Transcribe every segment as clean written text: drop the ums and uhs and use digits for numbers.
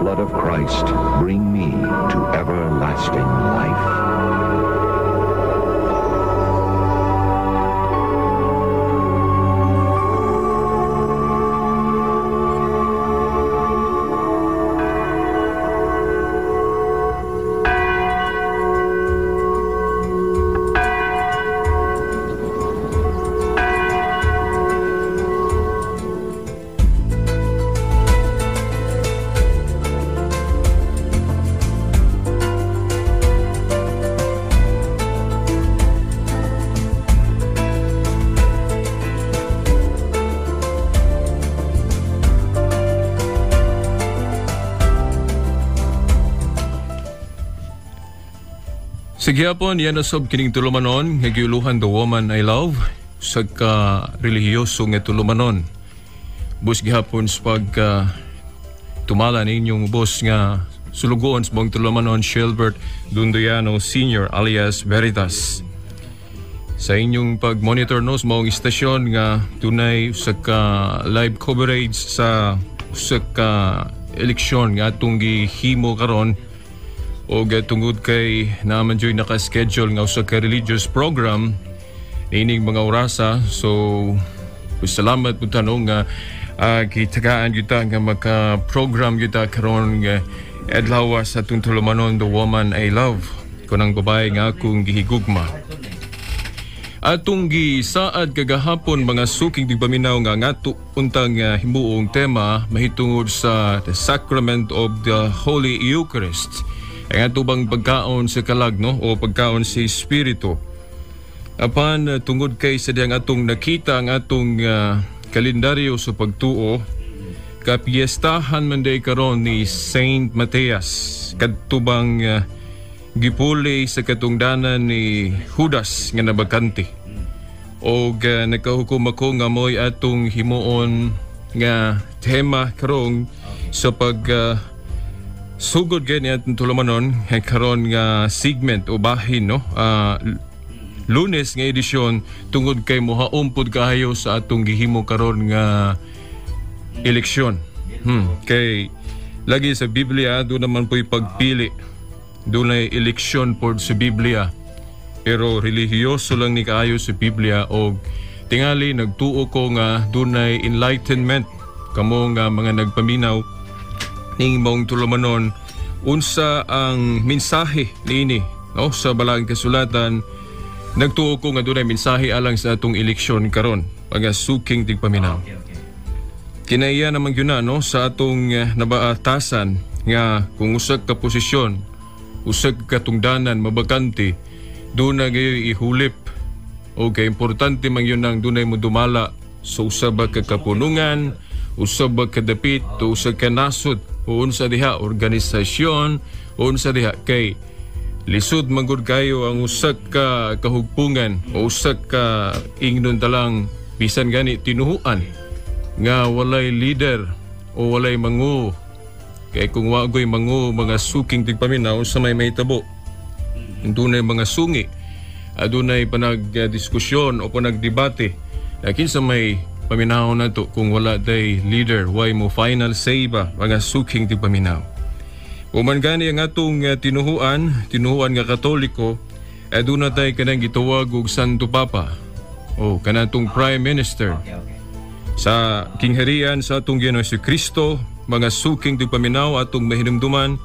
blood of Christ bring me to everlasting life. Sige hapon, yan asob kining tulumanon, ngagiuluhan The Woman I Love, sa ka-relihiyoso nga tulumanon. Bus gihapon sa pag tumala ninyong boss nga sulugoon sa mong tulumanon, Shelbert Dundoyano Sr. alias Veritas. Sa inyong pag-monitor no, sa mong istasyon nga tunay sa ka-live coverage sa ka-eleksyon nga itong gihimo karon. O tungod kay naman dyo'y nakaschedule nga sa ka-religious program ining mga orasa. So, salamat po tanong nga kitagaan kita nga maka-program kita karon nga adlaw sa itong tulumanon The Woman I Love. Kunang babae nga akong gihigugma. Atong gisaad kagahapon mga suking tigpaminaw nga ngato untang himuong tema mahitungod sa the Sacrament of the Holy Eucharist. Ang atubang pagkaon sa kalag, no? O pagkaon sa Espiritu. Apan tungod kay sa diyang atong nakita ang atong kalendaryo sa pagtuo, kapiestahan man day karon ni Saint Mateas, katubang gipuli sa katungdanan ni Judas nga nabakante. O nakahukom ako nga mo'y atong himuon nga tema karong sa sugod gani at tulumanon karon nga segment o bahin no Lunes nga edisyon tungod kay mohaumpod kahayo sa atong gihimo karon nga eleksyon. Kay lagi sa Biblia do naman po'y pagpili, do na eleksyon pod sa Biblia, pero relihiyoso lang ni kaayo sa Biblia. O tingali nagtuo ko nga dunay enlightenment kamo nga mga nagpaminaw ning mong tulumanon unsa ang mensahe niini no sa balang kasulatan. Nagtuo ko nga dunay mensahe alang sa atong eleksyon karon pagasuking tigpaminaw. Kinaiya naman yun na no sa atong nabaatasan nga kung usag ka posisyon, usag katungdanan mabakante, doon na gayoy ihulip. Okay, importante man yun nang dunay mo dumala sa usab ka kapunungan, usab ka dapit, o usab ka nasod, o unsa diha organisasyon, o unsa diha kay lisod manggod kayo ang usag ka kahugpungan o usag ka ingnon talang bisan gani tinuhuan nga walay leader o walay mangu. Kay kung wagoy mangu mga suking tigpaminaw sa may mahitabo, dunay mga sungi, adunay panagdiskusyon o panagdebate lakin sa may paminaw na to kung wala day leader, why mo final say ba mga suking tigpaminaw. Uman gani ang atong tinuhuan nga Katoliko, doon na tayo kanang gitawag og Santo Papa o kanatong Prime Minister. Sa kingharian sa atong Ginoong Kristo, mga suking tigpaminaw atong mahinumduman,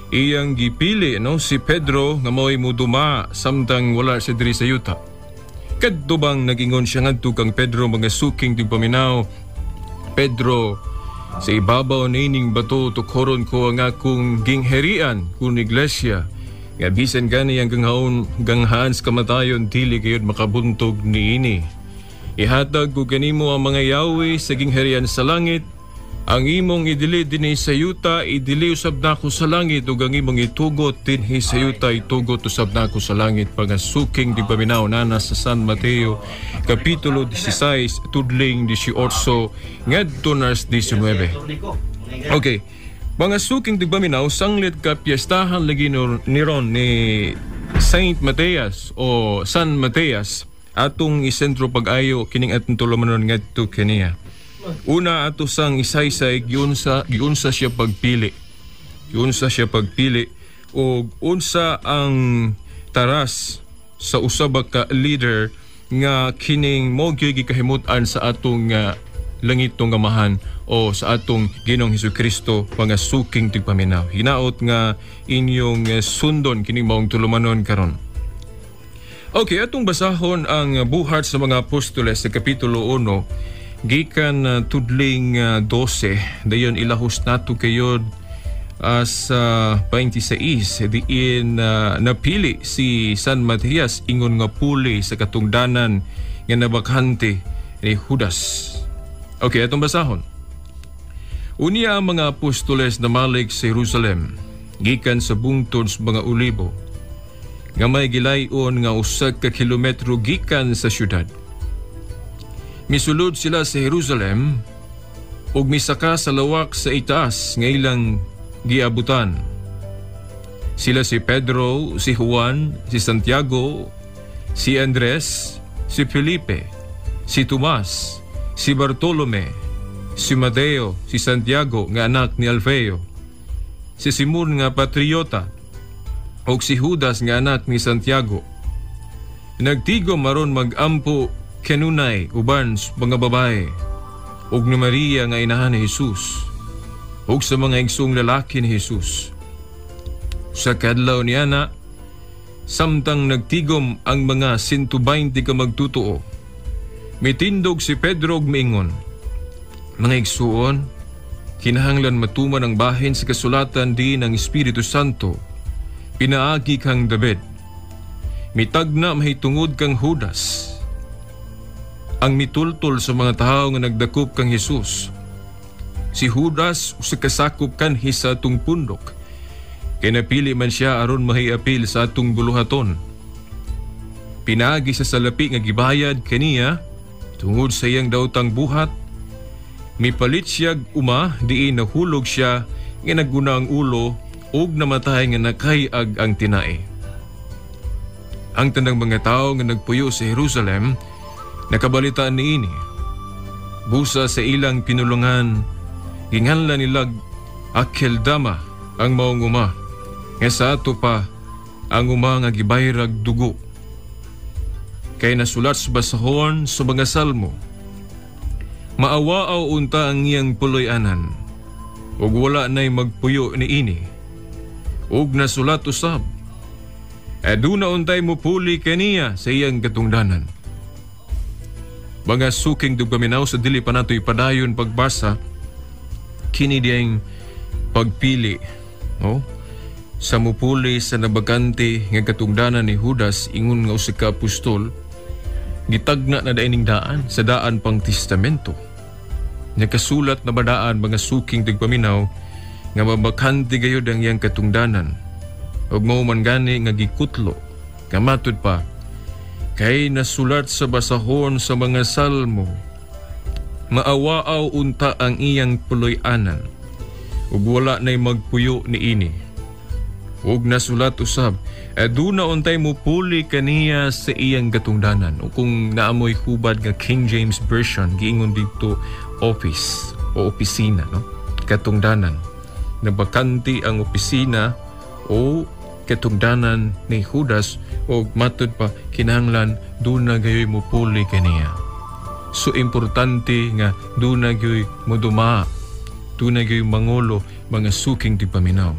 iyang gipili no si Pedro nga mo'y muduma samtang wala sa diri sa yuta. Kadtubang nagingon siya ngadto kang Pedro mga suking tigpaminaw, Pedro, sa ibabaw nining bato tukoron ko ang akong gingherian kung iglesia. Nga bisan gani ang ganghaan sa kamatayon dili kayod makabuntog niini. Ihatag ko kanimo ang mga yawi sa gingherian sa langit. Ang imong idili dinhi sa yuta, idili usab nako sa langit, ug ang imong itugot dinhi sa yuta, itugot usab nako sa langit. Pagasuking tigpaminaw nana sa San Mateo kapitulo 16 tudling 18 ngadto nas 19. Okay. Mga suking tigpaminaw sanglit ka piyestahan lagi ni ron ni Saint Mateas o San Mateas atong isentro pag-ayo kining atong tulumanon ngadto kaniya. Una ato sang isaysay giunsa siya pagpili. unsa siya pagpili o unsa ang taras sa usab ka leader nga kining mo gyud gikahimutan sa atong langitong amahan o sa atong Ginoong Hesukristo mga suking tigpaminaw. Hinaot nga inyong sundon kining maong tulumanon karon. Okay, atong basahon ang buhat sa mga apostoles sa kapitulo 1 gikan tudling 12 dayon ilahos nato kayod sa 26 diin napili si San Matias ingon nga puli sa katungdanan nga nabakante ni Judas. Okay, atong basahon. Unya ang mga apostoles na malik sa Jerusalem gikan sa bungtod sa mga Olibo nga may gilayon nga 1 kilometro gikan sa syudad. Misulod sila sa Jerusalem ug misaka sa lawak sa itaas nga ilang giabutan. Sila si Pedro, si Juan, si Santiago, si Andres, si Felipe, si Tomas, si Bartolome, si Mateo, si Santiago nga anak ni Alfeo, si Simon nga patriota, ug si Judas nga anak ni Santiago. Nagtigom maron magampo kanunay uban mga babae, ug ni Maria nga inahan ni Jesus, ug sa mga igsong lalaki ni Jesus. Sa kadlaw ni ana, samtang nagtigom ang mga 120 ka magtutuo, mitindog si Pedro ug miingon, mga igsuon, kinahanglan matuman ang bahin sa kasulatan di ng Espiritu Santo, pinaagi kang David. Mitagna mahitungod kang Judas, ang mitultol sa mga tao nga nagdakop kang Jesus. Si Judas sa kasakop kanhi sa atong pundok, kay napili man siya aron mahiapil sa atong buluhaton. Pinagi sa salapi nga gibayad kaniya tungod sa iyang daotang buhat. Mipalit siyag uma diin nahulog siya nga nagguna ang ulo ug namatay nga nakayag ang tinae. Ang tanang mga tao nga nagpuyo sa Jerusalem nakabalitaan niini. Busa sa ilang pinulungan, ginganlan nilag Akeldama ang maong uma, nga sa ato pa ang uma nga gibayrag dugo. Kay nasulat sa basahon sa mga salmo, maawaaw unta ang iyang puloy-anan, ug wala na'y magpuyo ni ini. Ug nasulat usab, aduna untay mo puli kaniya sa iyang katungdanan. Mga suking dugpaminaw sa dili pa nato ipadayon pagbasa, kini diyang pagpili sa mupuli sa nabagante nga katungdanan ni Judas ingon nga usa ka apostol, gitagna na daining daan sa daan pang testamento. Nakasulat na badaan mga suking dugpaminaw nga mabakante gayud ang iyang katungdanan, ug mao man gani nga gikutlo kamatud pa kay nasulat sa basahon sa mga salmo, maawaaw unta ang iyang puloy-anan, ug wala na'y magpuyo ni ini. Ug nasulat usab, aduna untay mo puli kaniya sa iyang katungdanan. O kung naamoy hubad nga King James Version, giingon dito office o opisina, no? Katungdanan. Nabakanti ang opisina o katungdanan ni Judas, o matud pa kinahanglan duna gayoy mo puli kaniya. So importante nga duna gayoy mo duma, duna gayoy mangulo mga suking tigpaminaw.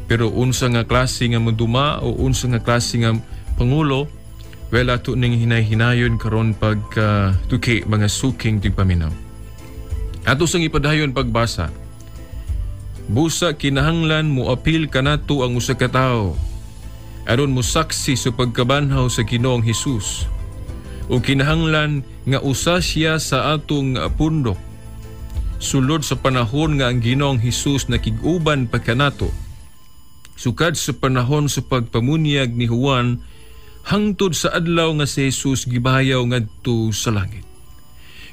Pero unsa nga klase nga mo duma o unsa nga klase nga pangulo, well ato ning hinay-hinayon karon pag tuki mga suking tigpaminaw. Ato sang ipadayon pagbasa, busa kinahanglan mo apil kanato ang usa ka tawo aron mo saksi sa pagkabanhaw sa Ginoong Hesus, o kinahanglan nga usa siya sa atong pundok sulod sa panahon nga ang Ginoong Hesus nakig-uban pa kanato sukad sa panahon sa pagpamunyag ni Juan hangtod sa adlaw nga si Jesus gibayaw ngadto sa langit.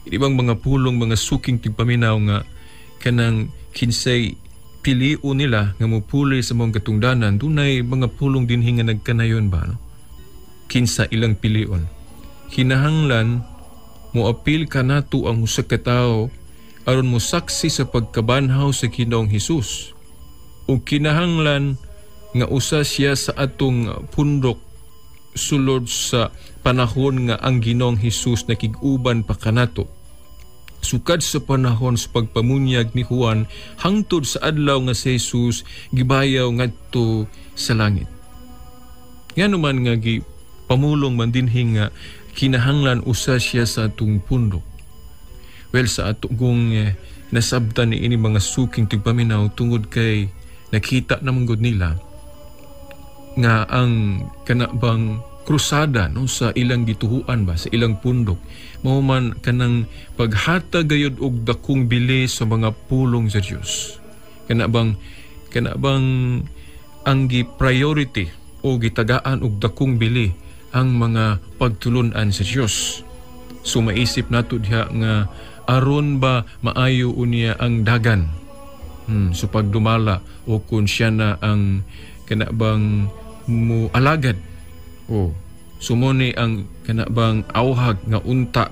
Ibang mga pulong mga suking tigpaminaw nga kanang kinsay piliu nila nga mupuli sa mong katungdanan, dunay mga pulong dinhi nga nagkanayon ba, no? Kinsa ilang pilion. Kinahanglan mo apil kanato ang usa ka tawo aron mo saksi sa pagkabanhaw sa Ginoong Hesus, ug kinahanglan nga usa siya sa atong pundok sulod sa panahon nga ang Ginoong Hesus nakig-uban pa kanato. Sukad sa panahon sa pagpamunyag ni Juan hangtod sa adlaw nga si Jesus gibayaw ngadto sa langit. Ngano man nga pamulong man dinhi nga kinahanglan usa siya sa atong pundok. Well, sa atong nasabtan ni ini mga suking tigpaminaw tungod kay nakita naman gud nila nga ang kanabang krusada no, sa ilang gituhuan ba, sa ilang pundok, mao man kanang paghatag gayud og dakong bili sa mga pulong sa Dios. Kanabang ang gi-priority o gitagaan og dakong bili ang mga pagtulunan sa Dios. So maisip nato diha nga aron ba maayo unya ang dagan so pagdumala o kung siya na ang kanabang mo alagad sumuni ang kanabang awhag nga unta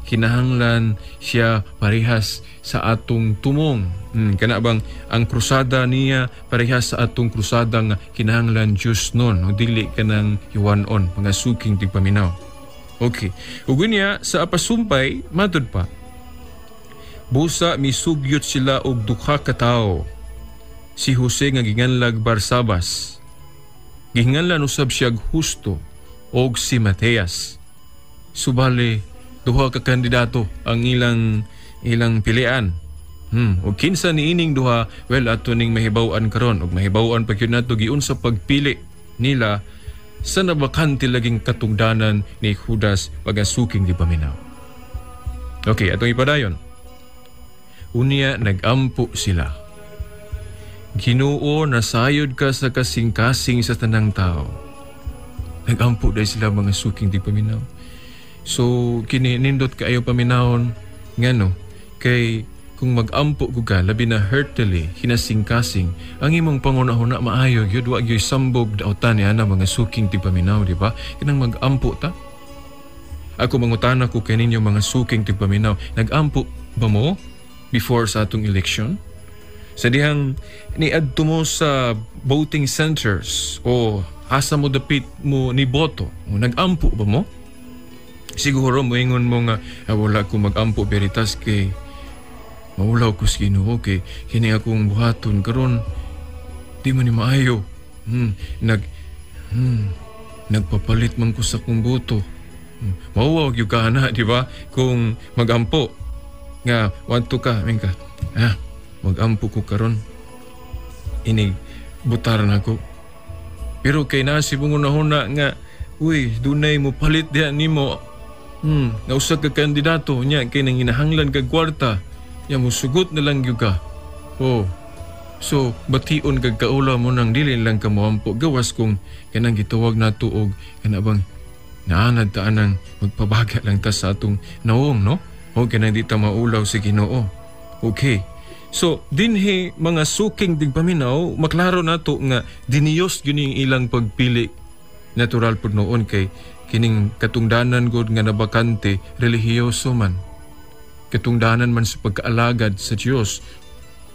kinahanglan siya parehas sa atong tumong kanabang ang krusada niya parehas sa atong krusada nga kinahanglan Diyos nun dili kanang iwanon mga suking tigpaminaw. Okay, ug niya sa apasumpay matud pa busa misugyot sila og duha ka tawo, si Jose nga ginganlag Barsabas, ginganlan usab siya Justo og si Mateas. Subali duha ka kandidato ang ilang pilian. O kinsa niining duha, well ato ning mahibaw-an karon og mahibaw-an pa gyud nato giun sa pagpili nila sa nabakante laging katungdanan ni Judas pagasuking di paminaw. Okay, atong ipadayon. Unya nagampo sila. Ginoo, nasayod ka sa kasing-kasing sa tanang tao. Nagampo dahil sila mga suking di paminaw. So, kininindot ka ayaw paminahon. Ngano, kay kung mag-ampo ko ka, labi na heartily, hinasing-kasing, ang imong pangunahon na maayo, yun, wag yung sambog dautan niya na mga suking di paminaw, di ba? Kinang mag-ampo ta? Ako mangutana ko kaninyo mga suking di paminaw, nag-ampo ba mo before sa atong election? Sa dihang niadto mo sa voting centers o asa mo dapit mo ni boto, nag-ampo ba mo? Siguro moingon mo nga wala ko mag-ampo veritas kay maulaw ko sa Ginoo kay kini akong buhaton karon di man ni maayo. Nagpapalit man ko sa kong boto. Mauwag yung kana, di ba? Kung mag-ampo nga wanto ka, mingka. Mag-ampo ko karon. Inig butaran ako. Pero kay nasib mo na nga, uy, dunay mo palit diyan nimo. Nausag ka kandidato niya kay nang hinahanglan kag kwarta. Ya mo sugot na lang gyud ka. So bation kag kaula mo nang dili lang ka moampo gawas kung kanang gitawag nato og kanabang naanad ta anang magpabaga lang ta sa atong naong, no? O kanang di ta maulaw sa Ginoo. Okay. So, dinhi mga suking digpaminaw, maklaro nato nga diniyos yun yung ilang pagpili. Natural po noon kay kining katungdanan god nga nabakante, relihiyoso man. Katungdanan man sa pagkaalagad sa Diyos.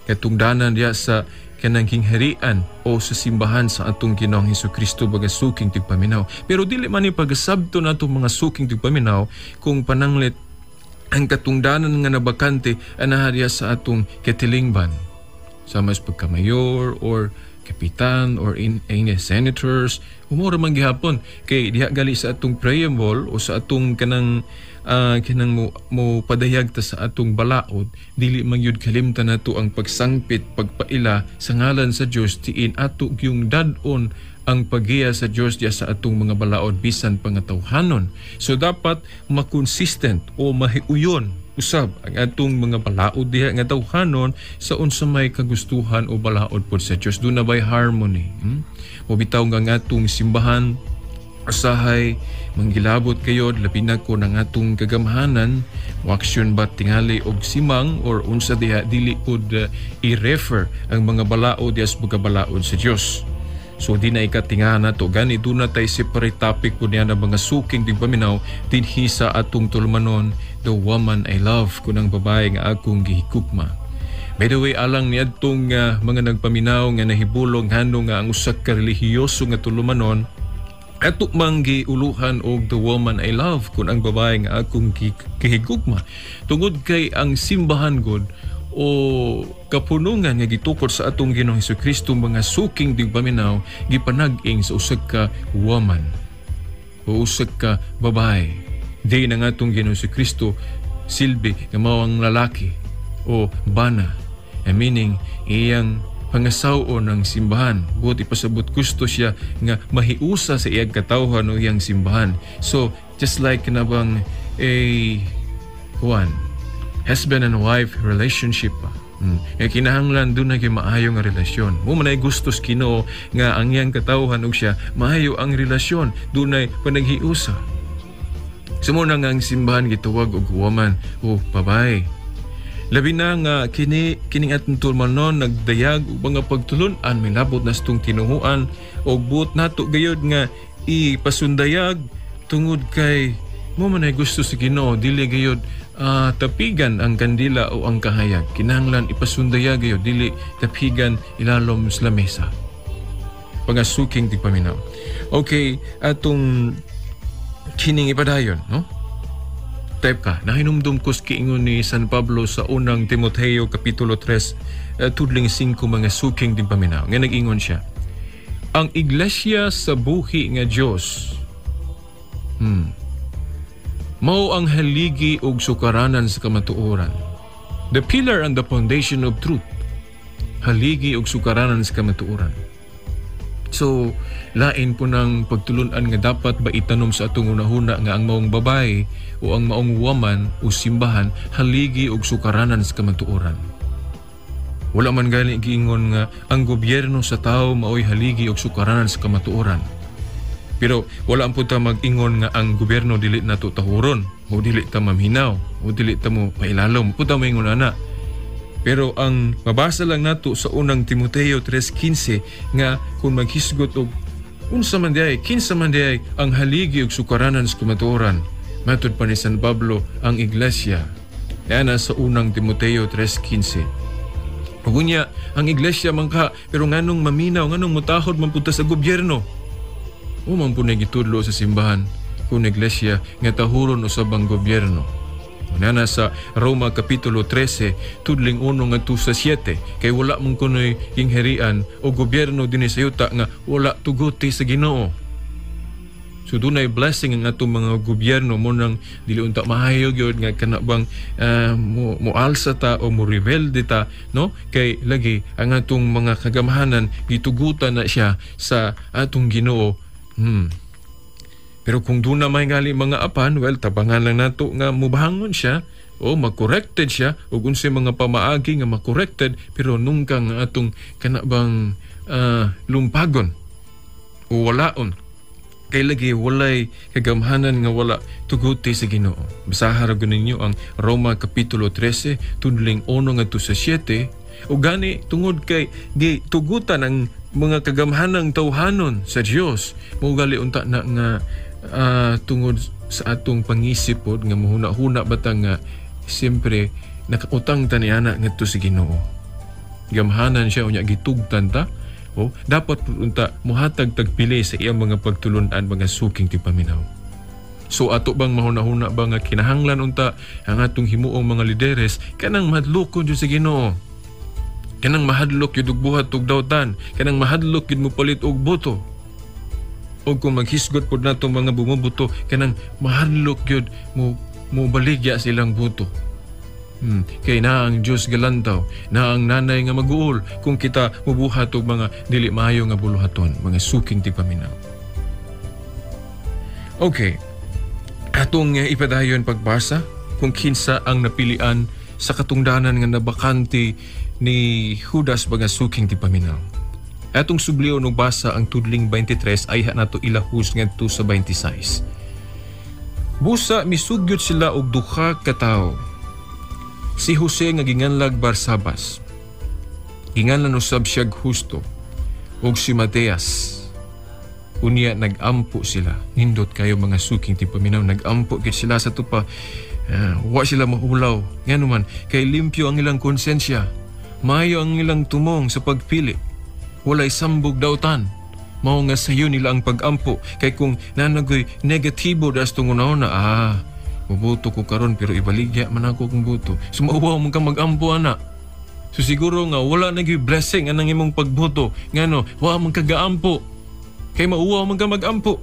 Katungdanan diya sa kanang hingharian o sa simbahan sa atong Ginoong Hesukristo baga suking tigpaminaw. Pero dili man ni pagasabto nato mga suking tigpaminaw kung pananglit ang katungdanan nga nabakante anahariya sa atong ketilingban. Sama sa pagkamayor or kapitan or in senators, umura man gihapon kay diha gali sa atong preamble o sa atong kanang mo padayag ta sa atong balaod, dili man yun kalimtan nato ang pagsangpit, pagpaila sa ngalan sa Dios tiin ato yung dadon ang paggiya sa Dios diya sa atong mga balaod bisan pangatawhanon. So dapat makonsistent o mahiuyon usab ang atong mga balaod diha nga tawhanon sa unsa may kagustuhan o balaod pod sa Dios. Doon na bay harmony. Mobitaw nga atong simbahan usahay manggilabot kayo labi na ko ng atong kagamhanan waksyon ba tingali og simang or unsa diha dili pod i-refer ang mga balaod diya sa mga balaod sa Dios. So di na ikatingahan na to. Gani doon na tayo separate topic po niya na mga suking di paminaw dinhi sa atong tulmanon, the woman I love, kunang babae nga akong gihikukma. By the way, alang niadtong mga nagpaminaw nga nahibulong ngano nga ang usa ka relihiyoso nga tulumanon ato manggi uluhan og the woman I love kun ang babae nga akong kahigugma tungod kay ang simbahan god o kapunungan nga gitukod sa atong Ginoong Hesukristo mga suking tigpaminaw gipanag-ing sa usa ka woman o usa ka babae. Di na nga atong Ginoong Hesukristo silbi nga mao ang lalaki o bana. Meaning, iyang pangasaon ng simbahan. Buot ipasabot gusto siya nga mahiusa sa iyang katawhan o iyang simbahan. So, just like kanabang husband and wife relationship pa. Kinahanglan doon na kayo maayo nga relasyon. Mo manay gustos Ginoo nga ang iyang katawhan og siya maayo ang relasyon. Doon ay panaghiusa. Sumuna nga ang simbahan gituwag og woman o babae. Labi na nga kining atong tulmanon nagdayag og mga pagtulon-an milabot na stong tinuhuan og buot nato gayud nga ipasundayag tungod kay mo man ay gusto sa Ginoo dili gayud tapigan ang kandila o ang kahayag. Kinahanglan ipasundayag gayud dili tapigan ilalom sa lamesa. Pagasuking tigpaminaw. Okay, atong kining ipadayon, no? Type ka, nahinumdum ko sa kiingon ni San Pablo sa unang Timoteo Kapitulo 3, tudling 5 mga suking din paminaw. Nga nag-ingon siya, ang iglesia sa buhi nga Diyos, mao ang haligi og sukaranan sa kamatuoran. The pillar and the foundation of truth. Haligi og sukaranan sa kamatuoran. So, lain po ng pagtulunan nga dapat ba itanom sa atong unahuna nga ang maong babae o ang maong woman o simbahan haligi og sukaranan sa kamatuoran. Wala man gali giingon nga ang gobyerno sa tao maoy haligi og sukaranan sa kamatuoran. Pero wala ang punta mag-ingon nga ang gobyerno dili nato tahuron o dili ta mamhinaw o dili ta mo pailalom. Punta mo ingon ana. Pero ang mabasa lang nato sa unang Timoteo 3:15 nga kung maghisgot og unsa man kinsa man ang haligi og sukaranan sa kamatuoran. Matud pa ni San Pablo ang iglesia. Yana sa unang Timoteo 3:15. Ugunya ang iglesia man ka pero nganong maminaw nganong mutahod man punta sa gobyerno. O man po nagitudlo sa simbahan kung iglesia nga tahuron usab ang gobyerno. Nana sa Roma Kapitulo 13, tudling 1 ngadto sa 7, kay wala mong kunoy ingherian o gobyerno dinhi sa yuta nga wala tuguti sa Ginoo. So dunay blessing ang atong mga gobyerno mo nang dili unta mahayog yun nga kanabang mo alsa ta o mo rebelde ta, no? Kay lagi ang atong mga kagamahanan gitugutan na siya sa atong Ginoo. Pero kung doon na may ngali mga apan, well, tabangan lang nato nga mubahangon siya o mag-corrected siya o kung siya mga pamaagi nga mag-corrected pero nung kang atong kanabang lumpagon o walaon. Kay lagi walay kagamhanan nga wala tuguti sa Ginoo. Basahan ra ninyo ang Roma Kapitulo 13, tudling 1 ngadto sa 7 o gani tungod kay di tugutan ang mga kagamhanang tawhanon sa Dios. Mao gali unta na nga tungod sa atong pangisip pod nga mahuna-huna batang nga siyempre nakautang ta niana ngadto sa Ginoo. Gamhanan siya unya gitugtan ta o dapat unta muhatag tagpili sa iyang mga pagtulunan mga suking tipaminaw. So ato bang mahuna-huna ba nga kinahanglan unta ang atong himuong mga lideres kanang madlukon jud sa Ginoo. Kanang mahadlok yun og buhat og dawtan. Kanang mahadlok yun mo palit og boto. O kung maghisgot po na itong mga bumubuto, kanang mahadlok yun mo baligya silang boto. Kay na ang Diyos galantaw, na ang nanay nga mag-uol kung kita mubuhat og mga dili maayo nga buluhaton, mga suking tigpaminaw. Okay, atong ipadayon pagbasa kung kinsa ang napilian sa katungdanan nga nabakante ni Judas mga suking tipaminaw. Atong subliw nung basa ang tudling 23 ay nato ilahus ngadto sa 26. Busa misugyot sila og duha ka tawo. Si Jose nga ginganlag Barsabas. Ginganlan usab siya Justo og si Mateas. Unya nag-ampo sila. Nindot kayo mga suking tipaminaw, nag-ampo kit sila sa tupa. Wa sila mahulaw. Ngano man kay limpyo ang ilang konsensya. Maayo ang ilang tumong sa pagpili. Walay sambog dautan. Mao nga sayo nila ang pag-ampo. Kay kung nanagoy negatibo das tungunaw na, mabuto ko karon pero ibaligya man ako kung buto. Sumauwaw mo ka mag-ampo, ana. So siguro nga wala naging blessing anang imong pagbuto. Ngano, wa man kagaampo. Kay mauwaw man ka mag-ampo.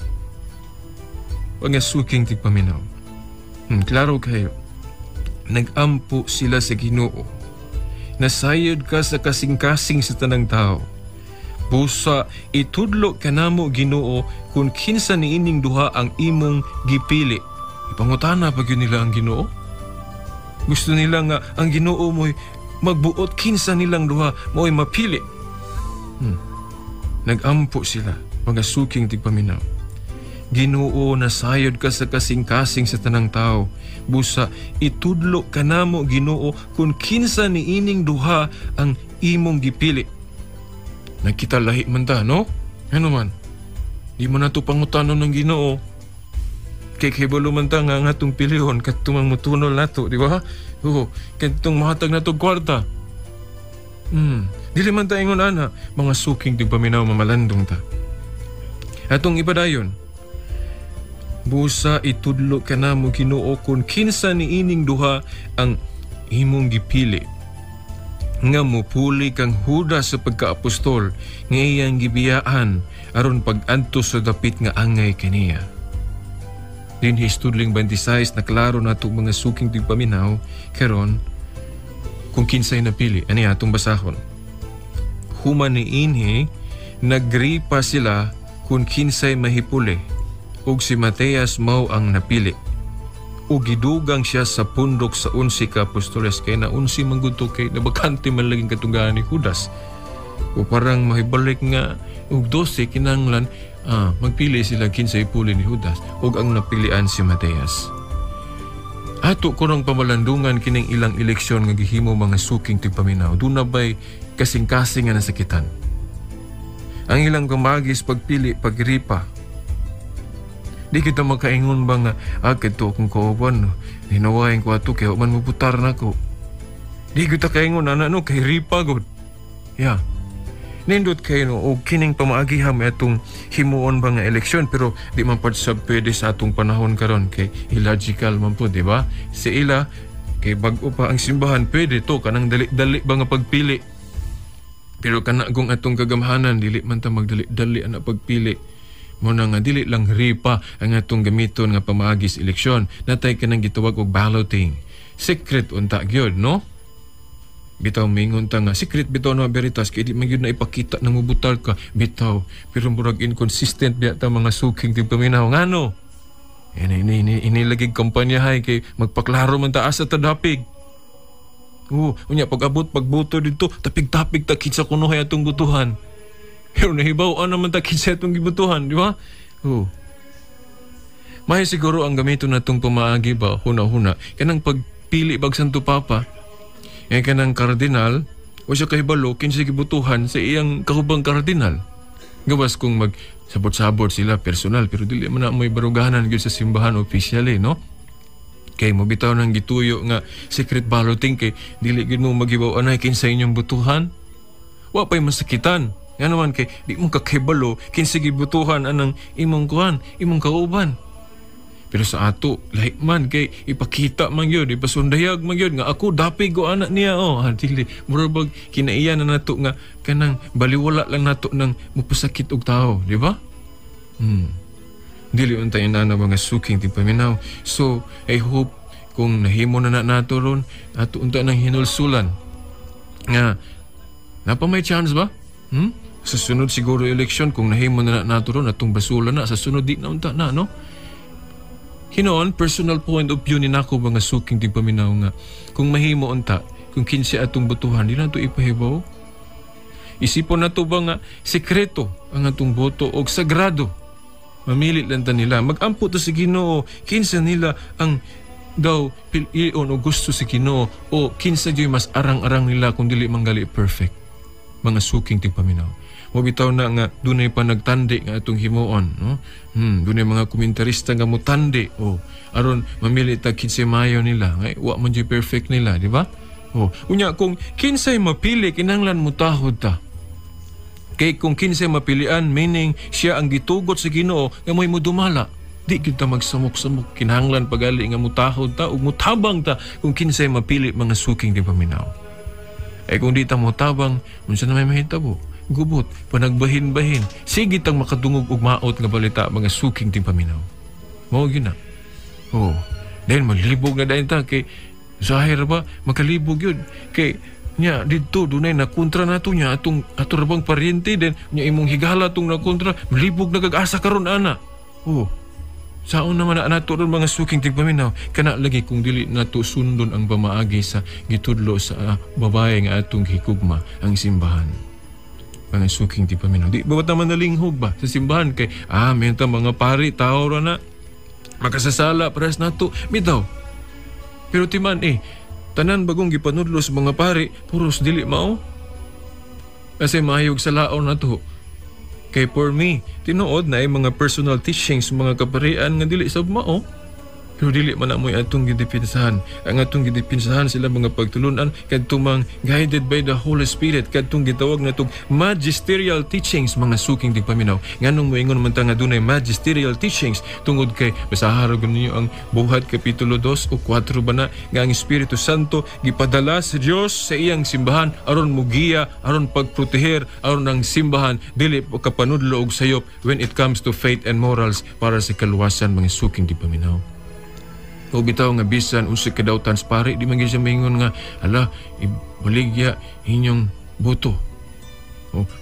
Pangasuking tigpaminaw. Klaro kayo. Nag-ampo sila sa Ginoo. Nasayod ka sa kasing-kasing sa tanang tao. Busa itudlo kanamo Ginoo kung kinsa niining duha ang imong gipili. Ipangutana pa gyud nila ang Ginoo. Gusto nila nga ang Ginoo mo'y magbuot kinsa nilang duha mo'y mapili. Nag-ampo sila, pangasuking tigpaminaw. Ginoo, nasayod ka sa kasing-kasing sa tanang tao. Busa itudlo kanamo Ginoo kung kinsa niining duha ang imong gipili. Nakita lahi man ta, no? Ano man? Di mo na ito pangutanon ng Ginoo. Kay kibalo man ta nga atong pilihon kat tumang mutunol na ito, di ba? Oo, kat itong mahatag na ito kwarta. Dili man ta ingon ana, mga suking di paminaw mamalandong ta. Atong ipadayon, busa itudlo ka na mo Ginoo kung kinsa niining duha ang imong gipili. Nga mupuli kang Judas sa pagkaapostol, nga iyang gibiyaan aron pag-adto sa dapit nga angay kaniya. Din histudling 26 na klaro na itong mga suking tigpaminaw, karon kung kinsay napili. Ano atong basahon? Human ni inhi, nagripa sila kung kinsay mahipuli, ug si Mateas mao ang napili. O gidugang siya sa pundok sa 11 ka apostoles kay na 11 manggudto kay nabakante man laging katunggaan ni Judas. O parang mahibalik nga og 12 kinanglan magpili sila kinsay ipuli ni Judas ug ang napilian si Mateas. Ato kurang pamalandungan kining ilang eleksyon nga gihimo mga suking tigpaminaw. Duna ba'y kasing-kasing nga nasakitan. Ang ilang kamagis pagpili pagripa. Di kita makaingon ba nga, kito akong kauban, hinawain ko ato, kaya man mabutar na ko. Di kita kaingon, kay ripa god. Yeah. Nindot kayo, o kining pamaagiham atong himuon ba nga eleksyon, pero di man pa sa pwede sa atong panahon karon kay illogical man po, di ba? Si ila, kay bago pa ang simbahan, pwede to, kanang dali-dali ba nga pagpili. Pero kanagong atong kagamhanan, dili man ta magdali-dali na pagpili. Muna nga dili lang ripa ang atong gamiton nga pamaagis eleksyon. Natay ka nang gitawag og balloting. Secret unta gyud, no? Bitaw mingon ta nga secret bitaw na veritas kay di man gyud na ipakita nang mubutar ka. Bitaw pero murag inconsistent biya ta mga suking tigpaminaw ngano. Inilagig kampanyahay kay magpaklaro man ta asa ta dapig. Unya pag-abot pagboto dito tapig-tapig ta kinsa kuno hay atong butuhan. Pero nahibaw naman ta kinsa itong gibutuhan, di ba? May siguro ang gamiton na itong pamaagi ba, huna-huna. Kanang pagpili bag Santo Papa, kanang kardinal, o siya kahibalo, kinsa gibutuhan sa iyang kahubang kardinal. Gawas kung magsabot-sabot sila personal, pero dili man na may barugahanan gyud sa simbahan officially, no? Kay mabitaw nang gituyo nga secret balloting kay dili gyud mo maghibaw anay kinsa inyong butuhan. Wa pay masakitan. Nga naman kay di mo kakibalo kinsa gibutuhan anang imong kuhan, imong kauban. Pero sa ato, lahi man kay ipakita man yun, ipasundayag man yun nga ako dapig ko anak niya dili murabag kinaiya na nato nga kanang baliwala lang nato nang mupasakit og tao, di ba? Dili untay na mga suking tigpaminaw. So I hope kung nahimo na nato ron ato unta nang hinulsulan nga napa may chance ba? Sa sunod siguro eleksyon, kung nahimo na nato ron atong basula na, sa sunod di na unta na, no? Hinoon, personal point of view ni nako mga suking tigpaminaw nga, kung mahimo unta, kung kinsa atong butuhan, di na ito ipahibaw. Isipon na ito ba nga, sekreto ang atong boto o sagrado. Mamili lang ta nila. Mag-ampo to si Ginoo, kinsa nila ang daw pilion o gusto si Ginoo o kinsa dyo'y mas arang-arang nila kung dili manggali perfect. Mga suking tigpaminaw. Mabitaw na nga dunay pa nagtandi nga atong himuon, no? Dunay mga komentarista nga motandi aron mamili ta kinsa mayo nila. Wa man jud perfect nila, di ba? Unya kung kinsay mapili kinahanglan mo tahod ta. Kay kung kinsay mapilian, meaning siya ang gitugot sa Ginoo nga mo'y mudumala. Di kita magsamok-samok, kinahanglan pagali nga mutahod ta ug mutabang ta kung kinsay mapili mga suking di paminaw. Kung di ta mutabang, unsa na may mahitabo? Gubot, panagbahin-bahin. Sige tang makadungog ug maot nga balita mga suking di paminaw. Mao gyud na. Dahil malibog na dahil ta kay zahir ba makalibog yun kay nya dito dunay na kontra nato nya atong rabang paryente din nya imong higala tong na kontra malibog na kag-asa karon ana. Saon naman na nato ron mga suking tigpaminaw kana lagi kung dili nato sundon ang pamaagi sa gitudlo sa babae nga atong hikugma ang simbahan. Mga suking tigpaminaw di ba naman nalinghog ba sa simbahan kay menta mga pari tao ra na makasasala pares nato bitaw. Pero timan tanan bagong gipanudlo sa mga pari puros dili mao. Kasi mahayog sa laon nato. Kay for me, tinuod na mga personal teachings mga kaparian nga dili sab mao. Pero dili man amoy atong gidipinsahan. Ang atong gidipinsahan sila mga pagtulunan kadtong guided by the Holy Spirit kadtong gitawag natong magisterial teachings mga suking tigpaminaw. Nganong moingon man ta nga dunay magisterial teachings tungod kay basaharo ninyo ang Buhat kapitulo 2 o 4 ba na nga ang Espiritu Santo gipadala sa Dios sa iyang simbahan aron mugiya, aron pagproteher, aron ang simbahan dili kapanudlo og sayop when it comes to faith and morals para sa kaluwasan mga suking tigpaminaw. O bitaw nga bisan unsay kadawtan sa pari di man gyud siya maingon nga hala ibaligya inyong boto.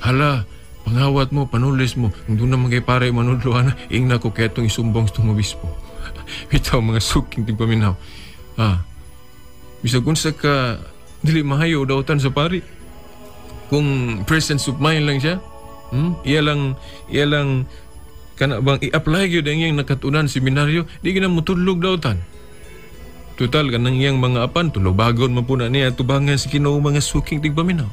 Hala pangawat mo panulis mo kung doon naman kay pare manudlo na ingna ko kaya itong isumbong sa obispo. Bitaw mga suking tigpaminaw. Bisag unsa ka dili mahayo dawtan sa pari kung presence of mind lang siya. Iya lang kana bang i-apply gyud ang iyang nakatunan seminaryo di gina motudlog dawtan. Total kanang iyang mga apan tulobagon man po na niya tubangan si Ginoo mga suking tigpaminaw.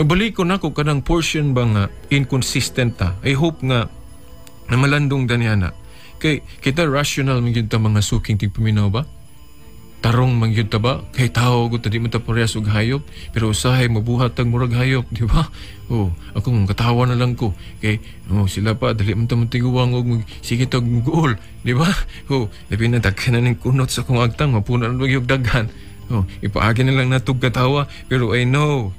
Nabalik ko nako kanang portion ba nga inconsistent ta. I hope nga na malandong danyana. Kay kita rational man gyud ta mga suking tigpaminaw ba? Tarong man gyud ta ba? Kay tao gud di man ta parehas og hayop, pero usahay mabuhat tag murag hayop, di ba? Ako mong katawa na lang ko. Kay sila pa dali man ta matiguwang og sige tag mugool, di ba? Labi na daghan na ning kunot sa kong agtang mapuna na og daghan. Ipaagi na lang natog katawa, pero I know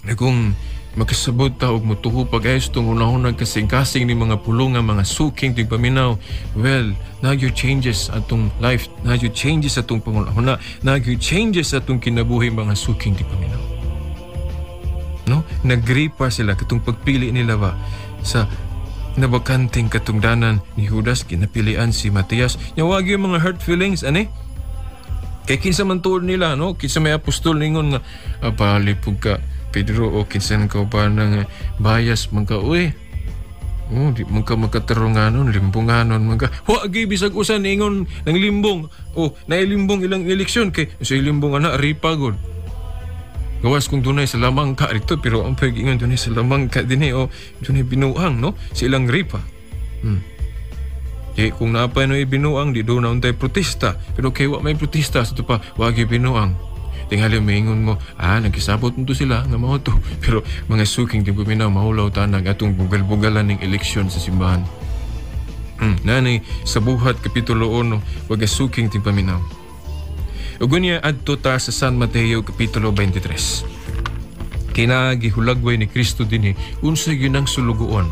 na kung makasabot ta og motuho pag-ayos itong unahunag kasing-kasing ni mga pulong nga mga suking tigpaminaw, well, nagyo changes atong life, nagyo changes atong pangulahuna, nagyo changes atong kinabuhi mga suking tigpaminaw. No? Nagripa sila katong pagpili nila ba sa nabakanting katungdanan ni Judas, kinapilian si Matias. Nyawagi yung mga hurt feelings, kay kinsa man tuod nila, no? Kinsa may apostol ningon nga, palipog ka Pedro o kinsan ka ba ng bias mga di mga makatarunganon, limbunganon mga wagi bisag usan ingon ng limbong nailimbong ilang eleksyon kay sa ilimbong ripa god gawas kung dunay sa lamang ka rito pero ang pag-ingon dunay sa lamang ka din dunay binuang no silang ripa kay kung napay no binuang di do na untay protesta pero kay wa may protesta sa pa wagi binuang tingali maingon mo, nagkisabot mo to sila nga mao to. Pero mga suking tigpaminaw mahulaw tanang atong bugal-bugalan ng eleksyon sa simbahan. Nanay sa Buhat kapitulo 1 wag suking tigpaminaw. Ug unya adto ta sa San Mateo kapitulo 23. Kinagihulagway ni Kristo dinhi unsa gyud ang sulugoon.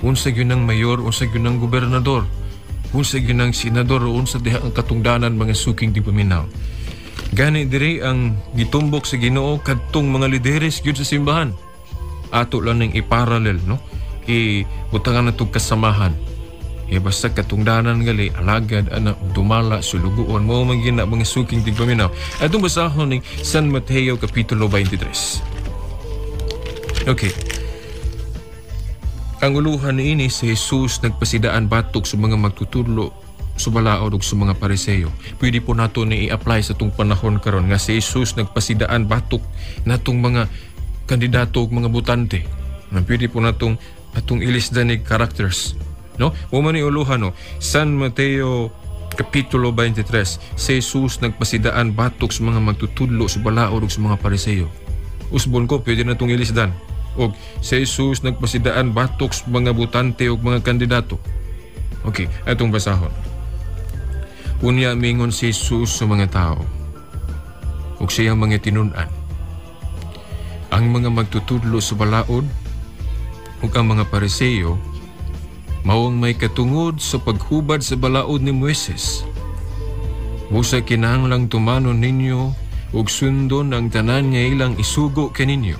Unsa gyud ang mayor, unsa gyud ang gobernador, unsa gyud ang senador, unsa diha ang katungdanan mga suking tigpaminaw. Gani diri ang gitumbok sa Ginoo kadtong mga lideres gyud sa simbahan. Ato lang ning iparallel no. Butangan natong kasamahan. Basta katungdanan gali alagad ana dumala sulugoon mo man gina mga suking tigpaminaw. Atong basahon ning San Mateo kapitulo 23. Okay. Ang uluhan niini si Jesus nagpasidaan batok sa mga magtutudlo subalaod og sa mga Pariseo. Pwede po nato ni i-apply sa itong panahon karon nga si Jesus nagpasidaan batok natong mga kandidato og mga butante. Pwede po natong atong ilisdan ni characters. No? Umani uluhan San Mateo Kapitulo 23, si Jesus nagpasidaan batok sa mga magtutudlo sa balaod ug sa mga Pariseo. Usbon ko, pwede na itong ilisdan. O si Jesus nagpasidaan batok sa mga butante ug mga kandidato. Okay, atong basahon. Unya mingon si Jesus sa mga tao ug siyang mga tinun-an. Ang mga magtutudlo sa balaod ug ang mga Pariseo mao ang may katungod sa paghubad sa balaod ni Moises. Busa kinahanglang tumanon ninyo ug sundon ang tanan nga ilang isugo kaninyo.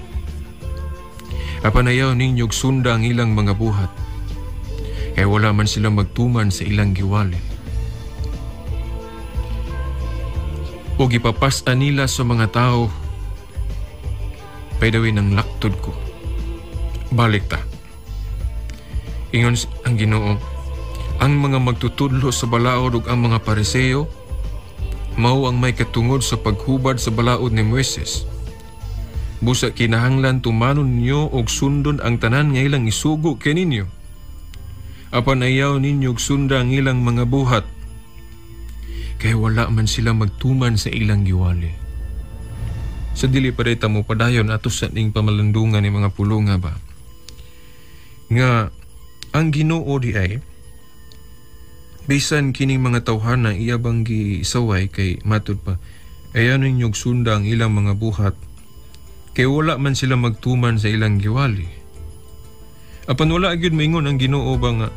Apan ayaw ninyo sunda ang ilang mga buhat, kaya wala man sila magtuman sa ilang giwali. O gipapas-an nila sa mga tao, paidawin ang laktod ko. Balik ta. Ingon ang Ginoo, ang mga magtutudlo sa balaod ug ang mga Pariseo mao ang may katungod sa paghubad sa balaod ni Moises. Busa kinahanglan tumanon ninyo og sundon ang tanan nga ilang isugo kaninyo. Apan ayaw ninyo og sunda ang ilang mga buhat, kay wala man sila magtuman sa ilang giwali. Sa dili pa day mo padayon ato sa ning pamalandungan ni mga pulonga ba? Nga ang Ginoo di ay bisan kining mga tawhana iyabang gisaway kay matud pa ayaw ninyo og sunda ang ilang mga buhat, kay wala man sila magtuman sa ilang giwali. Apan wala gyud maingon ang Ginoo ba nga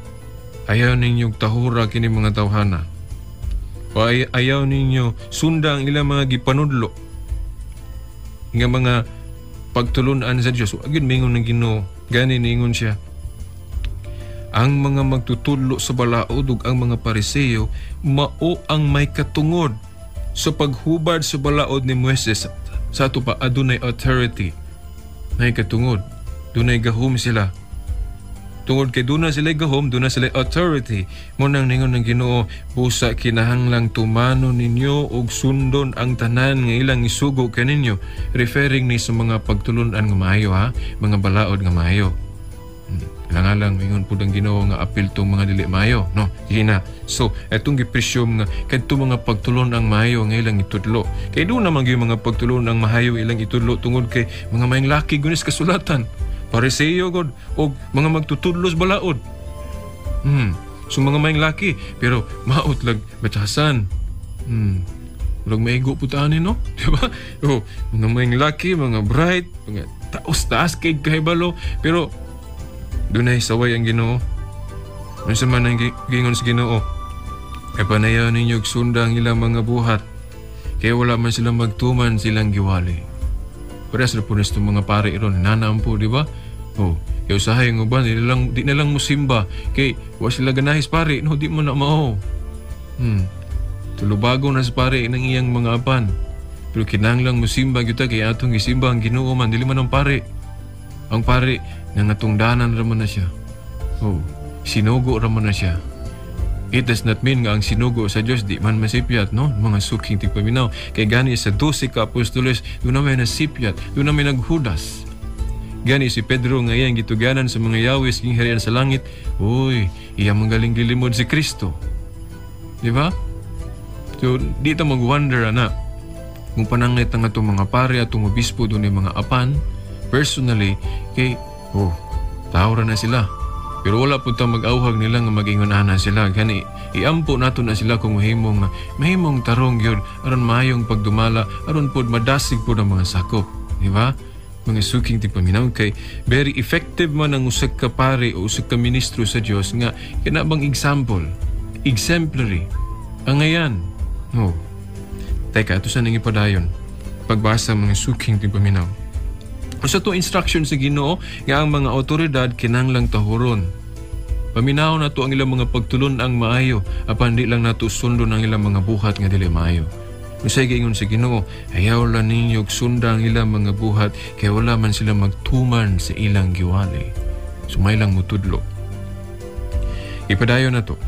ayaw ninyo tahura kini mga tawhana, o ayaw ninyo sunda ang ilang mga gipanudlo nga mga pagtulunan sa Dios. Gyud maingon ang Ginoo, gani ningon siya, ang mga magtutudlo sa balaod ug ang mga Pariseo mao ang may katungod sa paghubad sa balaod ni Moises. Sa ato pa adunay authority, may katungod, dunay gahom sila. Tungod kay duna sila gahom, duna sila authority. Mo nang ningon ng Ginoo, busa kinahanglang tumano ninyo og sundon ang tanan nga ilang isugo kaninyo, referring ni sa mga pagtulunan nga maayo, ha, mga balaod nga maayo. Lang mingon pud ang Ginoo nga apil tong mga dili maayo, no? Hina. So, etong gipresyum nga kadto mga pagtulon ang maayo nga ilang itudlo. Kay do naman gyud mga pagtulon ang maayo ilang itudlo tungod kay mga mayang laki gunis kasulatan. Pariseo god og mga magtutudlos balaod. So mga mayang laki pero maot lag batasan. Lag maigo putaani, no? Di ba? Oh, mga mayang laki, mga bright, mga taos-taas kay kahibalo, pero dunay saway ang Ginoo. Unsa man ang gingon sa Ginoo? Kay panayaw ninyo og sunda ang ilang mga buhat, kaya wala man sila magtuman silang giwali. Pares na po na itong mga pare ron, nanampo, di ba? Oh, kaya usahay ng uban, di na lang musimba, kay wala sila ganahis pare, no, di mo na mao. Tulubago na sa pare ng iyang mga apan. Pero kinahanglang musimba kita, kaya atong gisimba ang Ginoo man, dili man ang pare. Ang pare, nangatungdanan raman na siya. Oh, sinugo raman na siya. It does not mean nga ang sinugo sa Diyos di man masipyat, no? Mga suking tigpaminaw. Kay gani sa 12 ka apostoles, doon na may nasipyat, doon na may naghudas. Gani si Pedro nga iyang gituganan sa mga yawis king harian sa langit. Uy, iya magaling gilimod si Kristo. Di ba? So, di ta mag-wonder na kung panangit ang itong mga pare at itong obispo doon yung mga apan, personally, kay, tawra na sila. Pero wala po itang mag-auhag nila nga mag-ingunana sila. Gani, iampo nato na sila kung mahimong tarong yun, aron mayong pagdumala, aron po madasig po ng mga sakop. Di ba? Mga suking tipaminaw kay very effective man ang usag ka pare o usag ka ministro sa Diyos nga kinabang example, exemplary. Ang ngayon, teka, ito sa nang ipadayon. Pagbasa mga suking tipaminaw. Sa to instruction sa Ginoo nga ang mga otoridad kinahanglang tahuron. Paminaw na to ang ilang mga pagtulon ang maayo, apan di lang nato sundon ang ilang mga buhat nga dili maayo. Usay giingon sa Ginoo, ayaw lang ninyo sunda ang ilang mga buhat kay wala man sila magtuman sa ilang giwali. Sumay lang mutudlo. Ipadayon na to.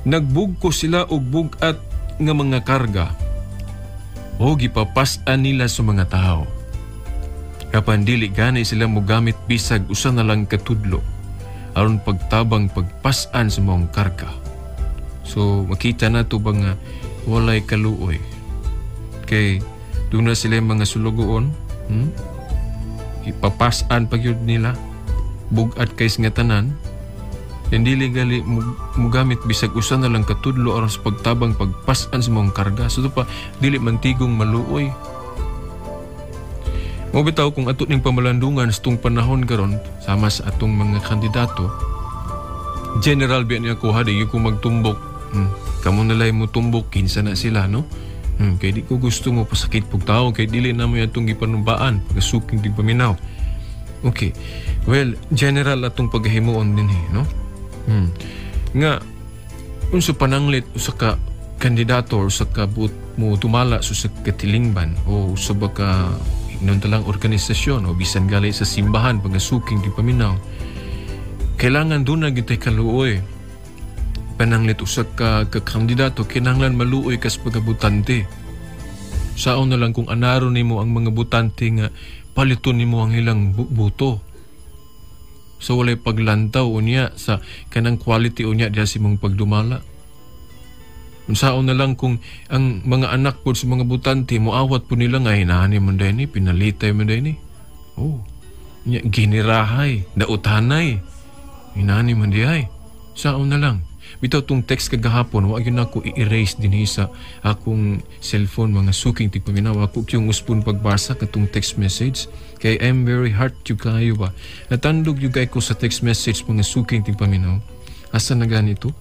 Nagbugko sila og bugat nga mga karga o gipapas-an nila sa mga tao. Kapan dili gani sila mogamit bisag usa na lang katudlo aron pagtabang pagpas-an sa mong karga. So makita na to ba nga walay kaluoy. Kay doon na sila mga sulugoon, ipapasan pag yun nila, bugat kays nga tanan, hindi gali mugamit bisag usa na lang katudlo aron sa pagtabang pagpasan sa mong karga. So pa dili mantigong maluoy. Mo bitaw kung ato ning pamalandungan sa tung panahon karon sama sa atong mga kandidato, general biya niya kuha di kung magtumbok. Kamo nalay mo tumbok kinsa na sila, no? Kay di ko gusto mo pasakit pug tao kay dili na mo atong gipanumbaan pagasuking dig paminaw. Okay. Well, general atong paghimuon din no? Nga unsa pananglit usa ka kandidato o sa ka mo tumala sa katilingban o sa baka inon talang organisasyon o bisan gali sa simbahan pagasuking dig paminaw. Kailangan doon na gitay kaluoy. Pananglit usa ka kandidato kinahanglan maluoy kas pagabutante. Saon na lang kung anaro nimo ang mga butante nga paliton nimo ang ilang buto. So walay paglantaw unya sa kanang quality unya diha si mong pagdumala. Saon na lang kung ang mga anak po sa mga butante moawat po nila nga hinani man dayni pinalitay man dayni. Oh. Nya ginirahay, dautanay. Hinani man dihay. Saon na lang. Bitaw tong text kagahapon, wag yun ako i-erase din sa akong cellphone, mga suking tigpaminaw. Ako yung uspon pagbasa katong text message. Kay I'm very hurt yung kayo ba. Natandog yung ko sa text message, mga suking tigpaminaw. Asa na ganito?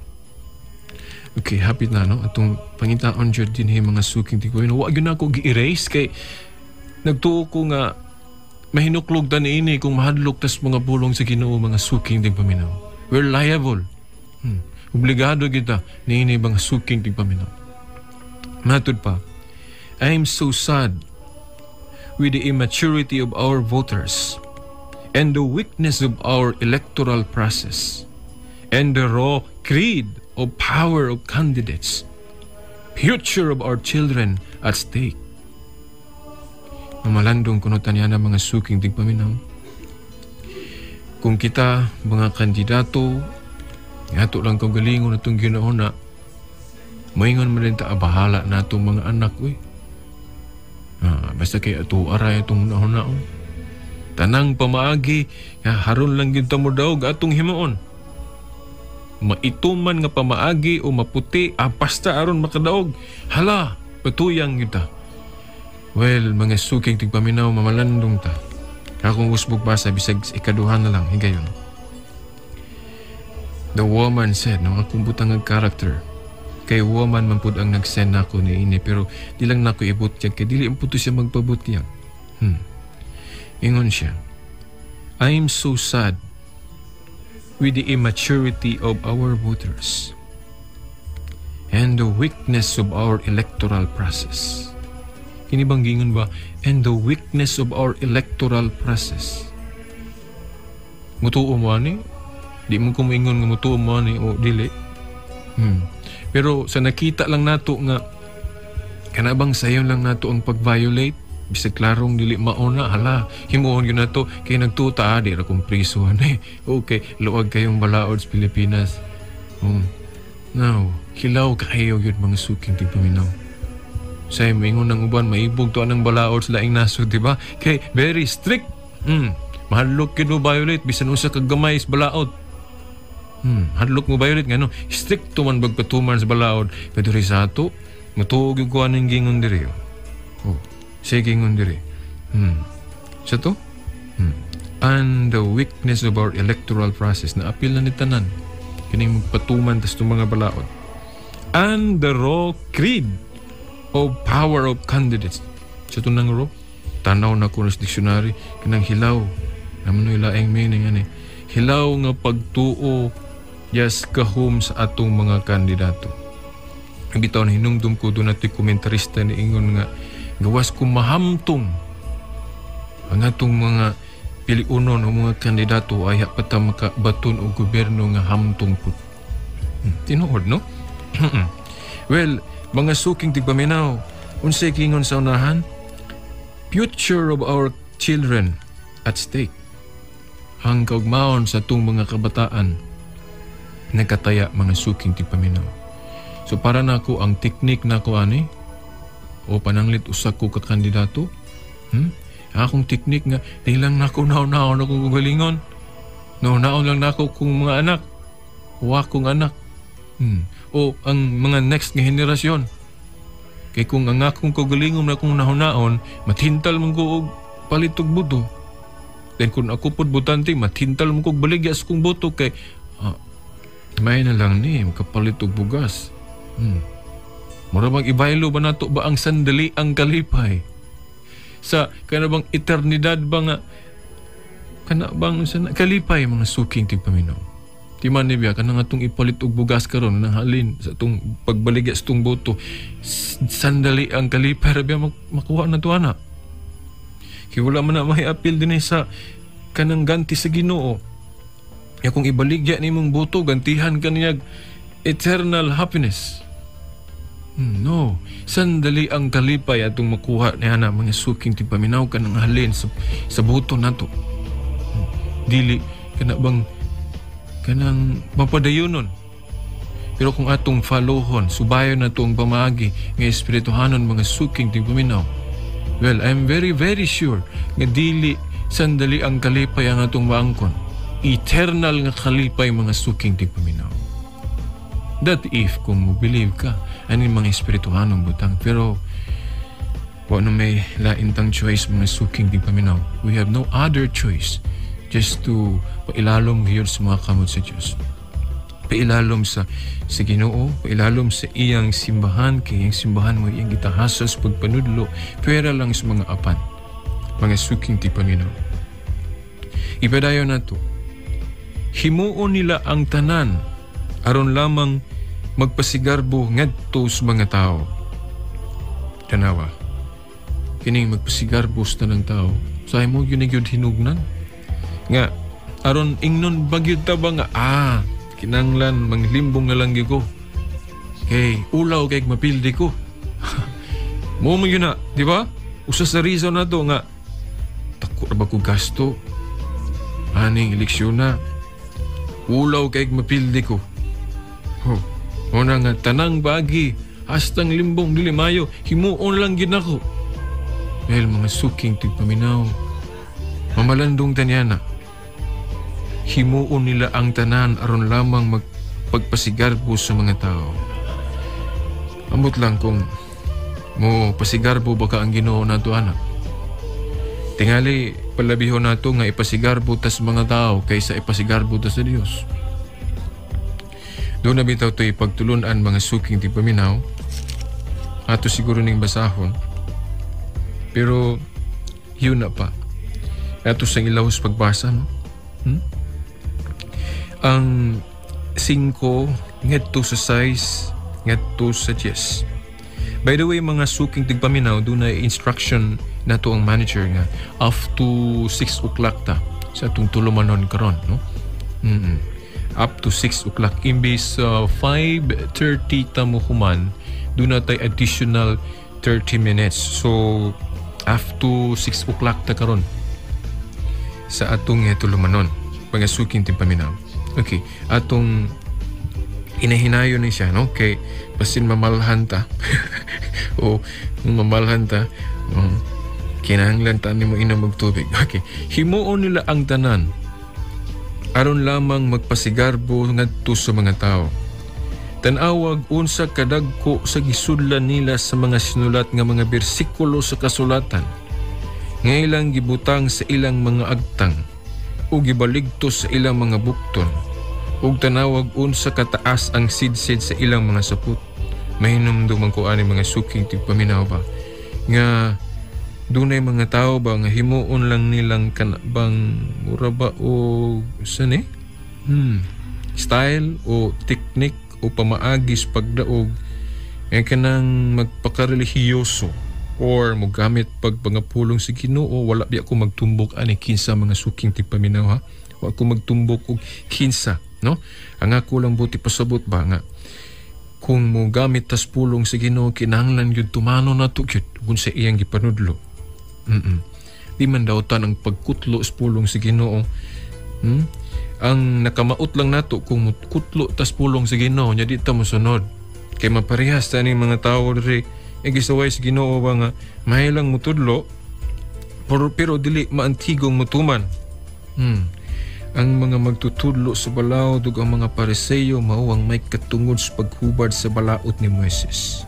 Okay, happy na, no? Atong pangitaon dyan din mga suking tigpaminaw. Wag yun ako i-erase kay nagtuo ko nga mahinuklog dan ini kung mahadlok tas mga bulong sa Ginoo mga suking tigpaminaw. We're liable. Obligado kita niini bang suking tigpaminaw. Matod pa, I am so sad with the immaturity of our voters and the weakness of our electoral process and the raw greed of power of candidates, future of our children at stake. Mamalandong kunutan niya na mga suking tigpaminaw. Kung kita mga kandidato ato lang kong galingon na itong Ginoo na maingon mo rin bahala na itong mga anak basta kay ato aray itong naon-naon tanang pamaagi haron lang yun mo daw atong himaon maituman nga pamaagi o maputi basta aron makadaog hala patuyang kita. Well, mga suking tigpaminaw mamalandong ta akong usbog basa bisag ikaduhan na lang higayon. The woman said, no, akong butang ang character. Kay woman man pud ang nag-send nako ni ini pero di lang nako ibot yan kay dili ang puto siya magpabot yan. Ingon siya, I am so sad with the immaturity of our voters and the weakness of our electoral process. Kini bang gingon ba? And the weakness of our electoral process. Mutuo mo ani? Di mo ko maingon nga mutuo mo ni o dili. Pero sa nakita lang nato nga kanabang sayon lang nato ang pag-violate bisag klarong dili mauna hala himuon gyud nato kay nagtuta di ra kong prisuhan okay luwag kayong balaod sa Pilipinas. Now hilaw kayo gyud mga suking tigpaminaw. Say maingon ng uban maibog to anang balaod sa laing nasod, di ba? Kay very strict. Mahadlok gyud mo violate bisan usa ka gamay sa balaod. Hadlok mo violate nga no stricto man bagpatuman sa balaod pero ri sa ato matuog yung kuha ng gingon diri sige gingon diri sa to and the weakness of our electoral process na apil na ni tanan kining magpatuman tas itong mga balaod and the raw greed of power of candidates sa to nang raw tanaw na ko sa dictionary kinang hilaw naman no ilaing meaning ani hilaw nga pagtuo yes kahum sa atong mga kandidato. Ang bitaw na hinungdum ko doon natin komentarista ni ingon nga gawas ko mahamtong ang atong mga piliunon o mga kandidato ay pata makabaton o gobyerno nga hamtong po. Tinuod, no? Well, mga suking tigpaminaw, unsay kingon sa unahan? Future of our children at stake. Ang kaugmaon sa atong mga kabataan nagkataya mga suking tigpaminaw. So para nako ang teknik nako ani o pananglit usa ko ka kandidato. Akong teknik nga lang nako naon na kong galingon. Naon lang nako kung mga anak. O akong anak. O ang mga next nga henerasyon. Kay kung ang akong kagalingon na kung naon, matintal mong ko og palitog buto. Then kung ako pod butante, matintal mong ko baligya sa kong buto kay may na lang ni makapalitog bugas. Mura bang ibaylo ba nato ba ang sandali ang kalipay? Sa kanabang eternidad ba nga kanabang kalipay mga suking tigpaminaw. Di man niya kanang atong ipalit og bugas karon nang halin sa atong pagbaligya sa atong boto. Sandali ang kalipay ra biya makuha na to ana. Kaya wala man na may appeal din sa kanang ganti sa Ginoo. Ya kung ibaligya ni mong boto, gantihan ka niya eternal happiness. No. Sandali ang kalipay atong makuha niya na mga suking tipaminaw ka ng halin sa boto nato. Dili kanabang kanang mapadayonon. Pero kung atong followhon, subayon na itong pamagi ng espirituhanon mga suking tipaminaw, well, I'm very, very sure nga dili sandali ang kalipay ang atong maangkon. Eternal nga kalipay mga suking tigpaminaw. That if kung mo believe ka ani mga espirituhanong butang. Pero wala may laintang choice mga suking tigpaminaw. We have no other choice just to pailalom ngayon sa mga kamot sa Diyos. Pailalom sa Ginoo, pailalom sa iyang simbahan, kay iyang simbahan mo iyang gitahasas pagpanudlo, pwera lang sa mga apan, mga suking tigpaminaw. Ipadayon na to. Himuon nila ang tanan aron lamang magpasigarbo ngadto sa mga tao. Tanawa. Kining magpasigarbo sa tanang tao. Say mo yun gyud hinugnan. Nga aron ingnon bagyud ta ba nga kinanglan manglimbong na lang gyud ko. Kay ulaw kay mapildi ko. Mo yun na, di ba? Usa sa reason na to nga tako ra ba ko gasto aning eleksyon na. Ulaw kay mapildi ko. Una nga tanang bagi hastang limbong dili mayo himuon lang gid nako. Well, mga suking tigpaminaw, mamalandong tanyana. Himuon nila ang tanan aron lamang magpagpasigarbo sa mga tao. Ambot lang kung mo pasigarbo baka ang Ginoo nato anak. Tingali palabihon nato nga ipasigarbo ta sa mga tao kaysa ipasigarbo ta sa Dios. Doon na bitaw to ipagtulunan mga suking tigpaminaw. Ato siguro ning basahon. Pero yun na pa. Ato sang ilahos pagbasa, no? Ang 5 ngadto sa 6 ngadto sa 10. By the way, mga suking tigpaminaw, doon na instruction na to ang manager nga up to 6 o'clock ta sa atong tulumanon karon, no? Up to 6 o'clock. Imbis 5:30 ta mo human, doon na tayo additional 30 minutes. So, up to 6 o'clock ta karon sa atong tulumanon. Mga suking tigpaminaw. Okay. Atong inahinayo ni siya, no? Kay pasin mamalhan ta. O mamalhan ta. Kinahanglan ta nimo inom og tubig. Okay. Himuon nila ang tanan aron lamang magpasigarbo ngadto sa mga tao. Tanawag unsa kadagko sa gisudlan nila sa mga sinulat nga mga bersikulo sa kasulatan. Nga ilang gibutang sa ilang mga agtang o gibaligto sa ilang mga bukton. Ug tanawag unsa kataas ang sidsid sa ilang mga saput. Mahinumdum ko ani mga suking tigpaminaw ba nga dunay mga tao ba nga himuon lang nilang kanabang mura ba o sani? Style o teknik o pamaagis pagdaog ay kanang magpakarelihiyoso or mogamit pagpangapulong sa Ginoo. Wala biya ko magtumbok ani kinsa mga suking tigpaminaw ha. Wala ko magtumbok og kinsa, no? Ang ako lang buti pasabot ba nga kung mo gamit tas pulong sa Ginoo kinahanglan gyud tumano nato gyud kung sa iyang gipanudlo. Di man daw tan ang pagkutlo sa pulong sa Ginoo. Ang nakamaot lang nato kung kutlo tas pulong sa Ginoo nya di ta mosunod. Kay maparehas ta ning mga tao diri gisaway sa Ginoo ba nga mahilang mutudlo pero dili maantigong mutuman. Ang mga magtutudlo sa balaod ug ang mga Pariseyo mao ang may katungod sa paghubad sa balaod ni Moises.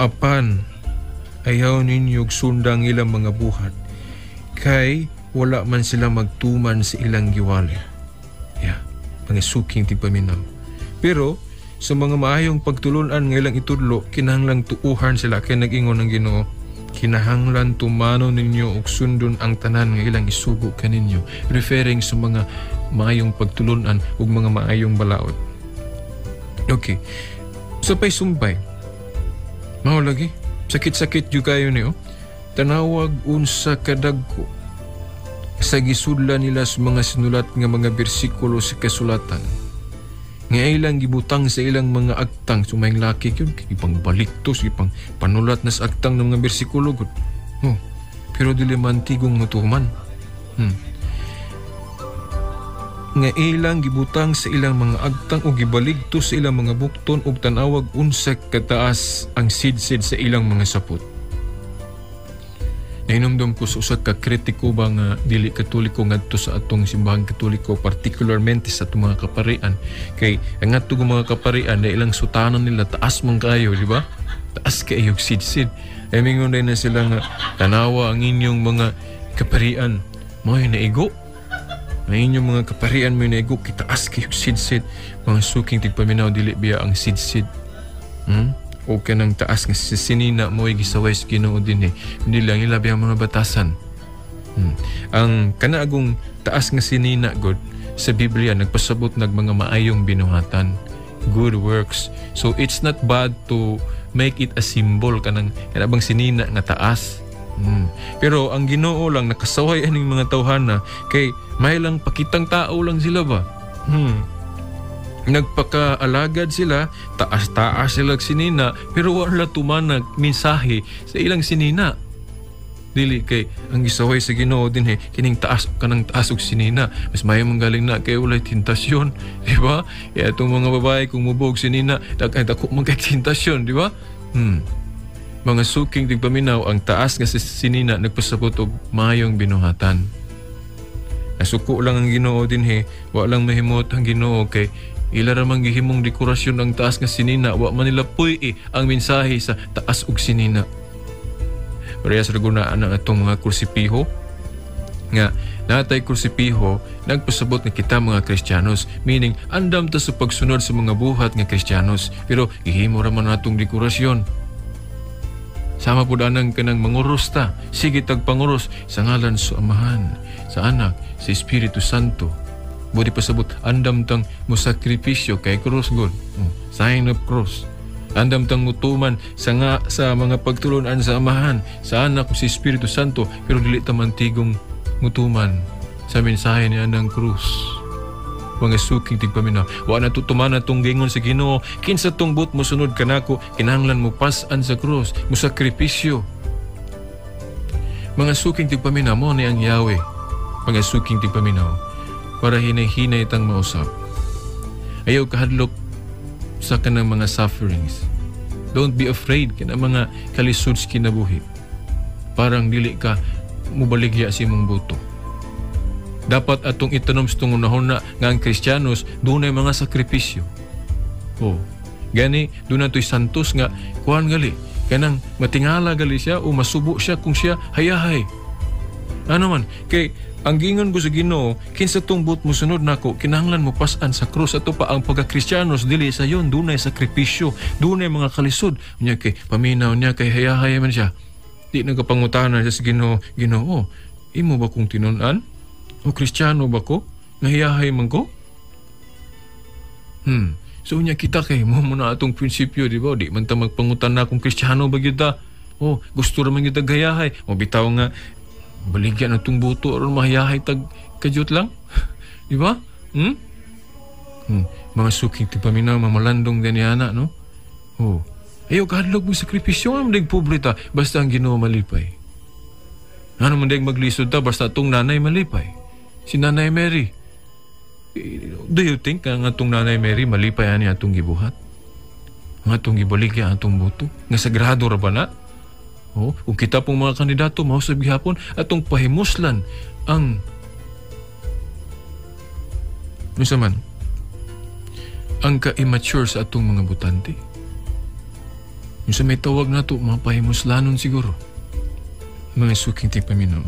Apan ayaw ninyo sundang ilang mga buhat kay wala man sila magtuman sa ilang giwali. Mga suking tigpaminaw. Pero sa mga maayong pagtulunan ng ilang itudlo, kinahanglang tuuhan sila kay nag-ingon ng Ginoo, kinahanglan tumano ninyo ug sundon ang tanan nga ilang isugo kaninyo, referring sa mga maayong pagtulunan ug mga maayong balaod. Okay. Sapay sumpay. Mao lagi. Sakit-sakit jud kayo niyo. Tanawag unsa kadagko sa gisudlan nila sa mga sinulat nga mga bersikulo sa kasulatan. Nga ilang gibutang sa ilang mga aktang sumayng laki yun, ipang baliktos, ipang panulat na sa aktang ng mga bersikulo. Pero dili man tigong mutuman. Nga ilang gibutang sa ilang mga agtang o gibaligtos sa ilang mga bukton o tanawag unsa kataas ang sidsid sa ilang mga sapot. Nainumdum ko sa usat ka kritiko ba nga dili katoliko ngadto sa atong simbahang katoliko, particularmente sa atong mga kaparian. Kay ang atong mga kaparian na ilang sutanan nila taas man kayo, di ba? Taas kayo sidsid. Ay mingon na sila nga tanawa ang inyong mga kaparian mo naigo. Ang inyong mga kaparian mo naigo kitaas kayo sidsid. Mga suking tigpaminaw dili biya ang sidsid. O kanang taas nga sinina mo gisaway sa Ginoo dinhi. Hindi lang ilabi ang mga batasan. Ang kanaagong taas nga sinina god sa Biblia nagpasabot nag mga maayong binuhatan, good works. So it's not bad to make it a symbol kanang kanabang sinina nga taas. Pero ang Ginoo lang nakasaway aning mga tawhana kay may lang pakitang tao lang sila ba. Nagpakaalagad sila, taas-taas sila sinina, pero wala tumanag mensahe sa ilang sinina. Dili kay ang gisaway sa Ginoo din kining taas kanang taas og sinina. Mas mayo manggaling na kay walay tentasyon, di ba? Itong mga babae kung mubog sinina, dako man kay tentasyon, di ba? Mga suking tigpaminaw ang taas nga sa sinina nagpasabot og maayong binuhatan. Nasuko lang ang Ginoo din wa lang mahimot ang Ginoo kay ila ramang gihimong dekorasyon ang taas nga sinina, wa man nila puy ang mensahe sa taas ug sinina. Parehas ra gunaan ang atong mga krusipiho nga natay krusipiho nagpasabot nga kita mga Kristiyanos, meaning andam ta sa pagsunod sa mga buhat nga Kristiyanos, pero gihimo ra man natong dekorasyon. Sama pud anang kanang manguros ta, sige tagpanguros sa ngalan sa Amahan, sa Anak, sa Espiritu Santo. Budi pasabot andam tang musakripisyo kay cross god, sign of cross. Andam tang mutuman sa mga pagtulunan sa Amahan, sa Anak, sa Espiritu Santo, pero dili ta man tigong mutuman sa mensahe ni anang krus. Mga suking tigpaminaw, wa na tutuman na tong gingon sa Ginoo, kinsa tong but mosunod kanako, kinahanglan mo pas-an sa krus, musakripisyo. Mga suking tigpaminaw mo ni ang Yahweh. Mga suking tigpaminaw para hinay-hinay tang mausap. Ayaw kahadlok sa kanang mga sufferings. Don't be afraid kanang mga kalisod sa kinabuhi. Parang dili ka mubaligya sa imong buto. Dapat atong itanom sa tong unahon na nga ang Kristiyanos dunay mga sakripisyo. Gani doon to'y santos nga kuhan gali. Kanang matingala gali siya o masubo siya kung siya hayahay. Ano man, kay ang gingon ko sa Ginoo, kinsa tong but mo sunod nako, kinahanglan mo pas-an sa krus. Ato pa ang pagka-Kristiyanos dili sa yon, dunay sakripisyo, dunay mga kalisod. Unya kay paminaw niya kay hayahay man siya. Di nagapangutanan siya sa Ginoo, Ginoo, imo ba kong tinun-an? O Kristiyano ba ko? Nahiyahay man ko? So unya kita kay mo na atong prinsipyo, di ba? Di man ta magpangutan na kung Kristiyano ba gyud ta. Gusto ra man gyud ta gayahay. O bitaw nga baligyan ang itong buto aron mahiyahay tag kadyot lang. Di ba? Mga suking tipaminaw, mamalandong din yana, no? Ayaw kahadlog mo sakripisyo, ang madag pobre ta, basta ang Ginoo malipay. Ano man madag maglisod ta, basta itong nanay malipay. Si Nanay Mary. Do you think nga atong Nanay Mary malipay ani atong gibuhat? Nga atong gibaligya atong boto? Nga sagrado ra ba na? Kung kita pong mga kandidato mahusab gihapon atong pahimuslan ang misaman ang ka-immature sa atong mga botante. Yung sa may tawag na ito, mga pahimuslanon siguro. Mga suking tipaminaw.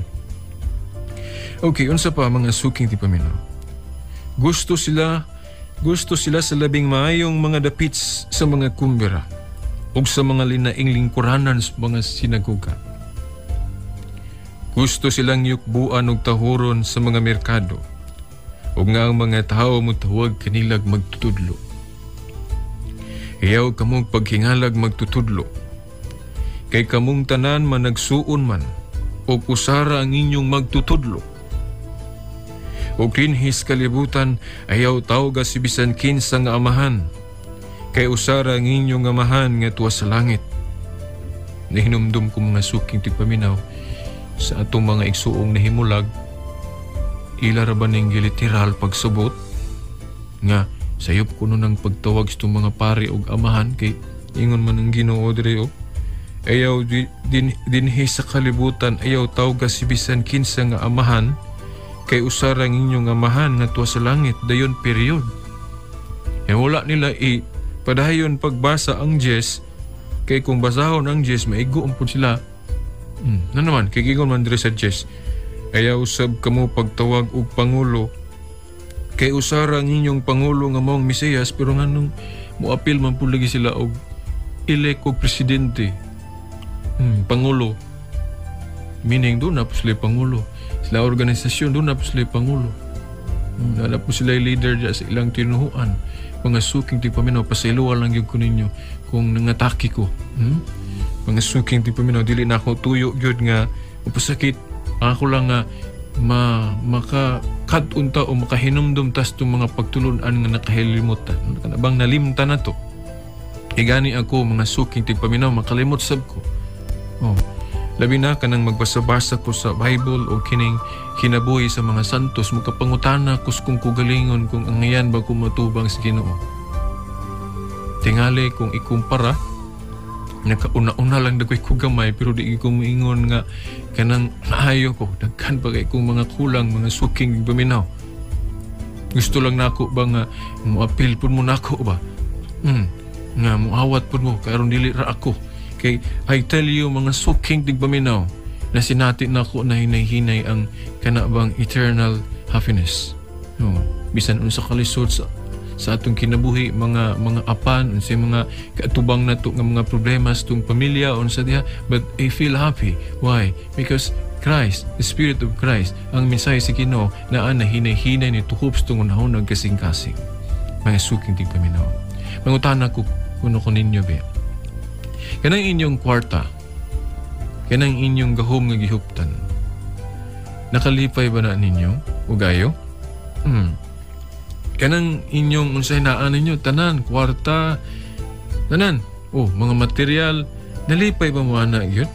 Okay, unsa pa mga suking tipaminaw? Gusto sila sa labing maayong mga dapits sa mga kumbira o sa mga linaing lingkuranan sa mga sinagoga. Gusto silang yukbuan og tahuron sa mga merkado o nga ang mga tao mo tawag kanilag magtutudlo. Iyaw kamong paghingalag magtutudlo. Kay kamong tanan man nagsuon man o usara ang inyong magtutudlo. O kinhis kalibutan ayaw tawga si bisan kinsa nga amahan. Kay usara ang inyong amahan nga tuwa sa langit. Nahinumdum ko mga suking tigpaminaw sa atong mga igsuong nahimulag. Ila ra ba ning giliteral pagsubot nga sayop ko nun ang pagtawag sa mga pari o amahan kay ingon man ang Ginoo diri ayaw dinhi sa kalibutan ayaw tawga si bisan kinsa nga amahan kay usara ang inyong amahan nga tuwa sa langit dayon period. Wala nila padayon pagbasa ang Diyes kay kung basahon ang Diyes maigo po sila. Na naman kay gingon man diri sa Diyes ayaw sab kamo pagtawag og pangulo kay usara ang inyong pangulo nga maong Mesiyas pero nganong moapil man pud lagi sila og elect og presidente. Pangulo. Meaning doon na po sila pangulo. Sila organisasyon doon na po sila pangulo. Na po sila leader dyan sa ilang tinuhuan. Mga suking tigpaminaw pasailuwa lang yung kuninyo kung nangatake ko. Mga suking tigpaminaw dili na ako tuyo gyud nga upasakit ako lang nga makakat-unta o makahinumdum tas itong mga pagtulunan nga nakahilimutan. Bang nalimtan na to. Igani ako mga suking tigpaminaw makalimot sab ko. Labi na kanang magbasa-basa ko sa Bible o kining kinabuhi sa mga santos makapangutana ko kung kugalingon kung ang ngayan ba kumatubang sa Ginoo. Tingali kung ikumpara nakauna-una lang dagoy ko gamay pero di ko moingon nga kanang maayo ko daghan pa kay kong mga kulang mga suking paminaw. Gusto lang nako ba nga moapil pud mo nako ba nga moawat pud mo karon dili ra ako kay I tell you mga suking tigpaminaw na sinati nako na hinay-hinay ang kanabang eternal happiness. Bisan unsa kalisod sa atong kinabuhi mga apan unsay mga katubang nato nga mga problema sa atong pamilya unsa diha but I feel happy. Why? Because Christ, the Spirit of Christ, ang mensahe sa Ginoo naa na hinay-hinay ni tuhop sa tungon nagkasing-kasing. Mga suking tigpaminaw. Mangutana ko kuno ko ninyo be. Kanang inyong kwarta, kanang inyong gahom nga gihuptan. Nakalipay ba na ninyo ugayo? Kanang inyong unsay naa ninyo tanan kwarta tanan mga material nalipay ba mo ana gyud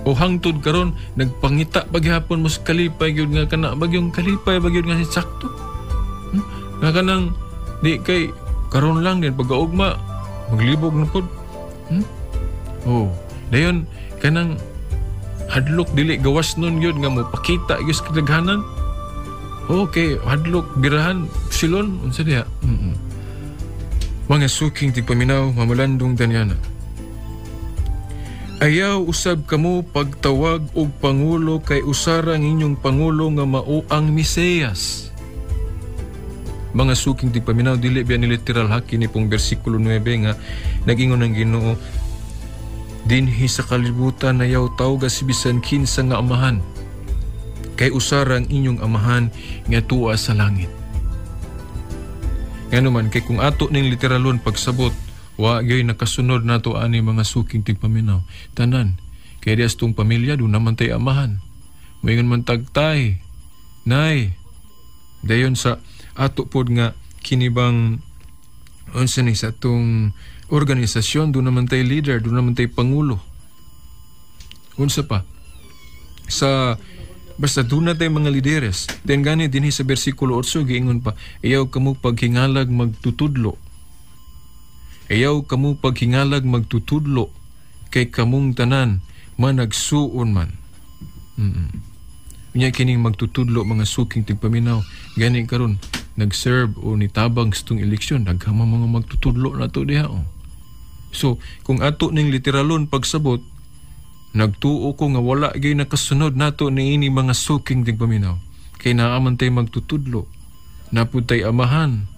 o hangtod karon nagpangita paghapon mo sa kalipay gyud nga kana bagyong kalipay bagyod nga si sakto nga kanang di kay karon lang din pagaugma maglibog na pod dayon kanang hadlok dili gawas nun gyud nga mo pakita gyud sa kadaghanan. Okay, hadlok, birahan, silon, unsa diha? Mga suking tigpaminaw, mamalandong danyana. Ayaw usab kamo pagtawag og pangulo kay usara ang inyong pangulo nga mao ang Mesiyas. Mga suking tigpaminaw, dili biya ni literal ha, kini pong versikulo 9 nga nagingon ang Ginoo. Dinhi sa kalibutan ayaw tawga si bisan kinsa nga amahan. Kay usara ang inyong amahan nga tuwa sa langit. Nga naman, kay kung ato ning literalon pagsabot, wa gay nakasunod nato ani mga suking tigpaminaw. Tanan, kay dias tong pamilya doon naman tay amahan. Moingon man tagtay, nay. Dayon sa ato pod nga kinibang unsa ni sa tong organisasyon doon naman tay leader, doon naman tay pangulo. Unsa pa? Sa Basta doon na tayo mga lideres. Then gani din sa versikulo 8, giingon pa, ayaw kamo paghingalag magtutudlo. Ayaw kamo paghingalag magtutudlo kay kamong tanan managsuon man. Unya kining magtutudlo mga suking tigpaminaw. Gani karon nag-serve o nitabang sa itong eleksyon. Naghama mga magtutudlo na to diha. So, kung ato ning literalon pagsabot, nagtuo ko nga wala gay nakasunod nato ni ini mga suking tigpaminaw. Kay naaman tayo magtutudlo. Napud tay amahan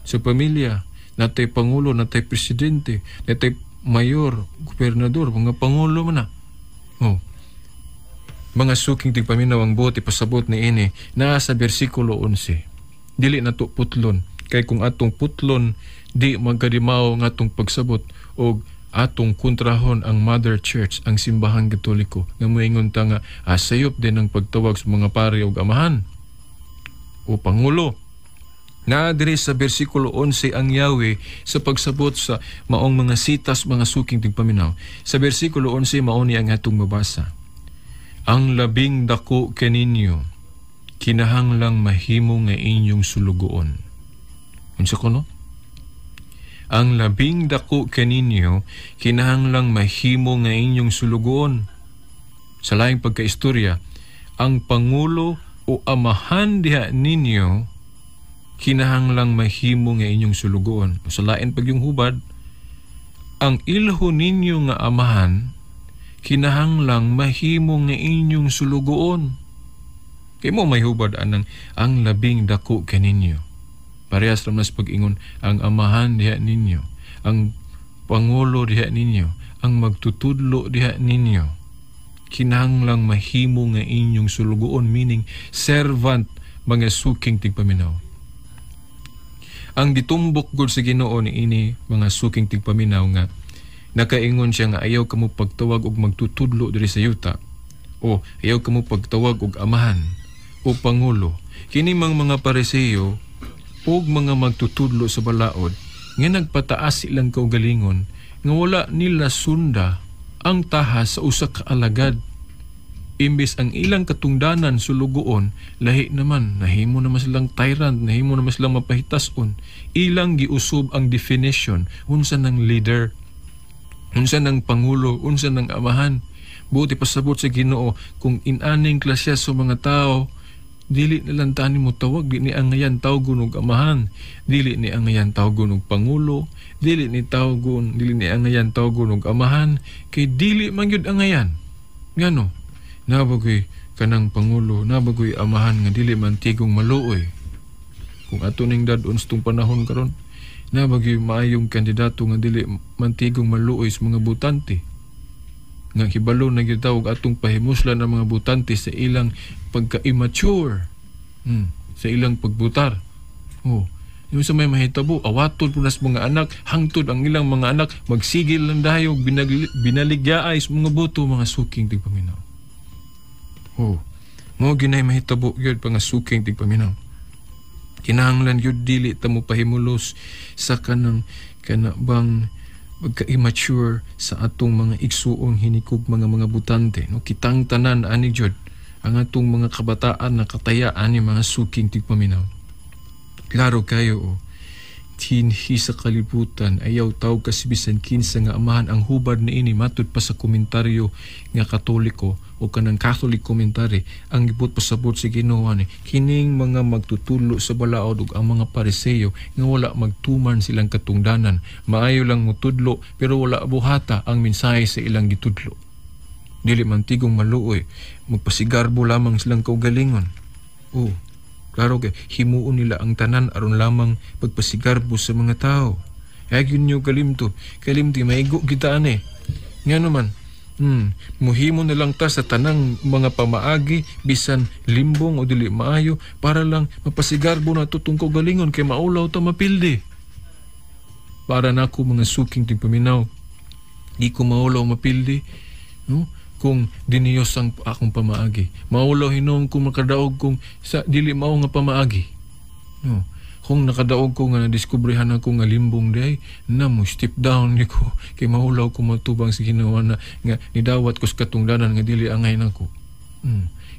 sa pamilya, natay pangulo, natay presidente, natay mayor, gobernador, mga pangulo man na. Mga suking tigpaminaw ang buot ipasabot ni ini naa sa bersikulo 11. Dili nato putlon. Kay kung atong putlon, di magkadimaw nga atong pagsabot o atong kontrahon ang Mother Church, ang simbahang Katoliko, nga moingon ta nga asayop din ang pagtawag sa mga pare o amahan o pangulo. Na diri sa bersikulo 11 ang Yahweh sa pagsabot sa maong mga sitas, mga suking tigpaminaw. Sa bersikulo 11 mao ni ang atong mabasa. Ang labing dako kaninyo kinahanglang mahimo nga inyong sulugoon. Unsa kuno? Ang labing dako kaninyo kinahanglang mahimo nga inyong sulugoon. Sa laing pagkaistorya, ang pangulo o amahan diha ninyo kinahanglang mahimo nga inyong sulugoon. Sa lain pagyong hubad, ang ilho ninyo nga amahan kinahanglang mahimo nga inyong sulugoon. Kay mo may hubad anang ang labing dako kaninyo. Parehas ramas pag-ingon, ang amahan diha ninyo, ang pangulo diha ninyo, ang magtutudlo diha ninyo, kinahanglang mahimo nga inyong sulugoon, meaning servant, mga suking tigpaminaw. Ang gitumbok gud sa Ginoo ni ini mga suking tigpaminaw nga nakaingon siya nga ayaw kamo pagtawag og magtutudlo diri sa yuta, o ayaw kamo pagtawag og amahan o pangulo. Kini mga Pariseo ug mga magtutudlo sa balaod nga nagpataas silang kaugalingon nga wala nila sunda ang tahas sa usa ka alagad. Imbis ang ilang katungdanan sulugoon, lahi naman, nahimo naman silang tyrant, nahimo naman silang mapahitason. Ilang giusob ang definition, unsa ng leader, unsa ng pangulo, unsa ng amahan. Buti pasabot sa Ginoo, kung inaning klasya sa mga tao, dili nilang tani mo tawag, di ni angayan tawgon og amahan, dili ni angayan tawgon og pangulo, dili ni angayan tawgon og amahan, kay dili man gyud angayan. Ngano? Nabagoy kanang pangulo, nabagoy amahan nga dili man tigong maluoy. Kung ato ning dadon sa tong panahon karon, nabagoy maayong kandidato nga dili man tigong maluoy sa mga butante. Nga hibalo na gitawag atong pahimuslan ng mga butante sa ilang pagka-immature, sa ilang pagbutar. Yung sa may mahitabo, awatod po nas mga anak, hangtod ang ilang mga anak, magsigil lang dahil, binaligyaay sa mga buto, mga suking tigpaminaw. Mo ginay mahitabo yun, mga suking tigpaminaw. Kinahanglan yun dili tamo pahimulos sa kanabang pagka-immature sa atong mga igsuong hinikog mga butante. No? Kitang tanan ani jud ang atong mga kabataan na katayaan ni mga suking tigpaminaw. Klaro kayo, tinhi sa kalibutan, ayaw tawag kasi bisan kinsa nga amahan ang hubad ni ini matud pa sa komentaryo nga Katoliko o kanang Catholic commentary, ang gibot pasabot sa Ginoo ni kining mga magtutulo sa balaod ug ang mga Pariseo nga wala magtuman silang katungdanan, maayo lang mutudlo pero wala buhata ang mensahe sa ilang gitudlo. Dili man tigong maluoy, magpasigarbo lamang silang kaugalingon. Klaro kay himuon nila ang tanan aron lamang pagpasigarbo sa mga tao. Ayun nyo kalimti maigo kita ani. Nga naman, muhimo na lang ta sa tanang mga pamaagi bisan limbong o dili maayo para lang mapasigarbo na tutong kaugalingon kay maulaw ta mapildi. Para nako mga suking tigpaminaw, di ko maulaw mapildi, no? Kung diniyos ang akong pamaagi. Maulaw hinom kung makadaog kung sa dili mao nga pamaagi. No. Kung nakadaog ko nga nadiskubrehan ako nga limbong day, na mo step down ni ko kay maulaw ko matubang sa ginawa na nga nidawat ko sa katungdanan nga dili angay nako.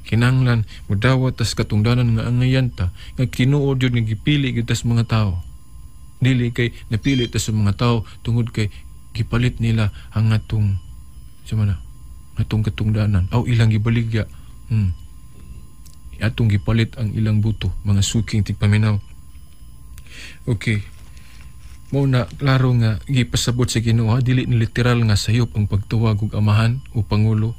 kinahanglan mudawat tas katungdanan nga angayan ta nga tinuod yun nga gipili gyud tas mga tao. Dili kay napili ta sa mga tao tungod kay gipalit nila ang atong atong katungdanan aw ilang gibaligya. Atong gipalit ang ilang buto, mga suking tigpaminaw. Okay. Mo na klaro nga gipasabot sa Ginoo, dili ni literal nga sayop ang pagtuwag og amahan o pangulo.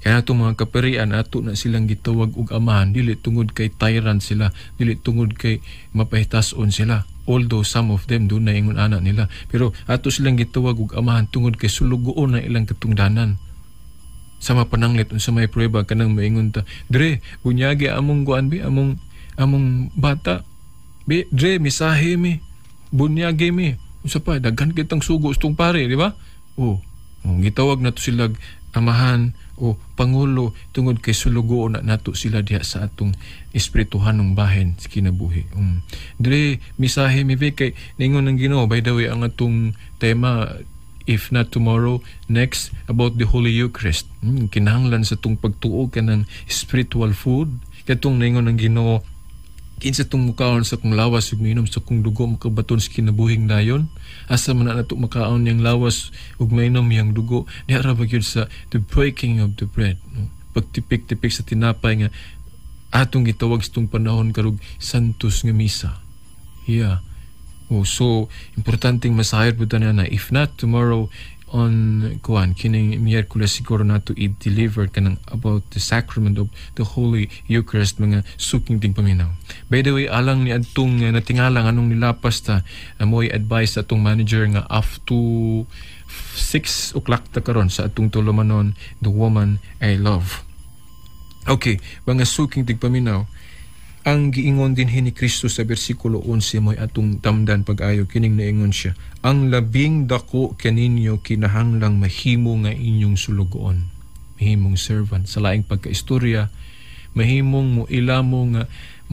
Kaya atong mga kaperian ato na silang gitawag og amahan dili tungod kay tyrant sila, dili tungod kay mapahitason sila. Although some of them doon na ingon anak nila, pero ato silang gitawag og amahan tungod kay sulugoon na ilang katungdanan. Sama pananglit unsa may prueba kanang maingon ta, dre bunyagi among kuan bi among bata bi dre misahe mi bunyagi mi unsa pa daghan kitang sugo ustong pare, di ba? Gitawag nato sila amahan o pangulo tungod kay sulugoon na nato sila diha sa atong espirituhanong bahin sa kinabuhi. Dre misahe mi bi kay ningon ng Ginoo, by the way, ang atong tema if not tomorrow, next, about the Holy Eucharist. Kinahanglan sa itong pagtuo ka ng spiritual food. Katong naingon ng Ginoo, kinsa itong mukaon sa kong lawas, ug mainom sa kong dugo, makabaton sa kinabuhing dayon. Asa man na ito makaon niyang lawas, ug mainom niyang dugo. Diara ba yun sa the breaking of the bread. Pagtipik-tipik sa tinapay nga, atong gitawag sa itong panahon karug santos nga misa. Yeah. So importanteng masahir po na if not tomorrow on kining Miyerkules siguro nato i-deliver kanang about the sacrament of the Holy Eucharist, mga suking tingpaminaw. By the way, alang ni adtong natingalang anong nilapas ta, mo'y advice sa atong manager nga after 6 o'clock ta karon sa atong tulumanon, The Woman I Love. Okay, mga suking tingpaminaw, ang giingon din ni Kristo sa bersikulo 11 mo'y atong tamdan pag-ayo, kining naingon siya, ang labing dako kaninyo kinahanglang mahimo nga inyong sulugoon, mahimong servant. Sa laing pagkaistorya, mahimong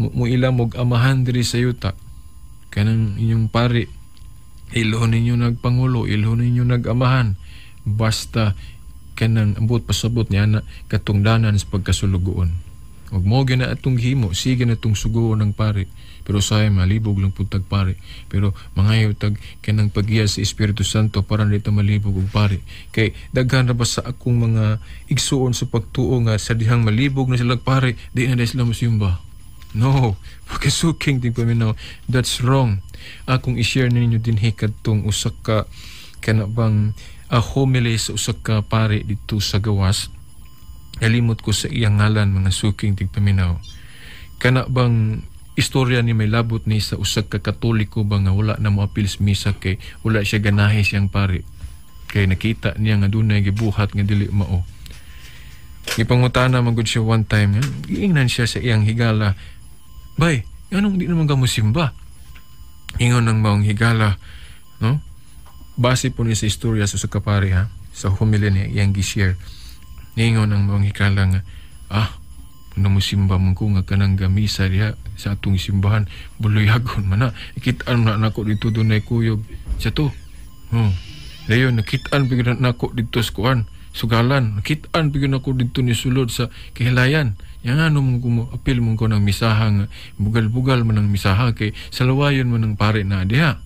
muilamog amahan diri sa yuta, kanang inyong pari, ilhon ninyo nagpangulo, ilhon ninyo nagamahan, basta kanang ambot pasabot niya na katungdanan sa pagkasulugoon. Huwag mo gina atong himo, sige na itong sugoon ng pare. Pero sayang, malibog lang po tag pare. Pero mangayaw tag kanang paghiya sa Espiritu Santo para dito malibog og pare. Kay daghan na ba sa akong mga igsuon sa pagtuo nga sa dihang malibog na sila pare, di na sila musimba. No, pagkasuking din paminaw, that's wrong. Akong i-share ninyo din kadtong usak ka kanabang homily sa usak ka pare dito sa gawas. Nalimot ko sa iyang ngalan, mga suking tigpaminaw. Kana bang istorya ni may labot ni sa usag ka Katoliko ba nga wala na moapil sa misa kay wala siya ganahe siyang pare. Kay nakita niya nga dunay gibuhat nga dili mao. Ipangutana magud siya one time, giingnan siya sa iyang higala. Bay, anong di naman ka mo simba? Ingon ng maong higala, no? Base po ni sa istorya sa usag ka pare, sa homily niya iyang gi-share. Ningon ang mga hikala nga, kung musimba mong ko nga kanang gamisa diha sa atong simbahan, buloyagon man na. Ikitaan na nako dito doon ay kuyog. Siya to. Dayon, nakitaan bigyan nako dito sa kuan, sugalan. Nakitaan bigyan nako dito ni sulod sa Kihilayan. Yan ano mong ko apil mong ko ng misaha nga, bugal-bugal man ng misaha kay salawayon man ng pare na diha.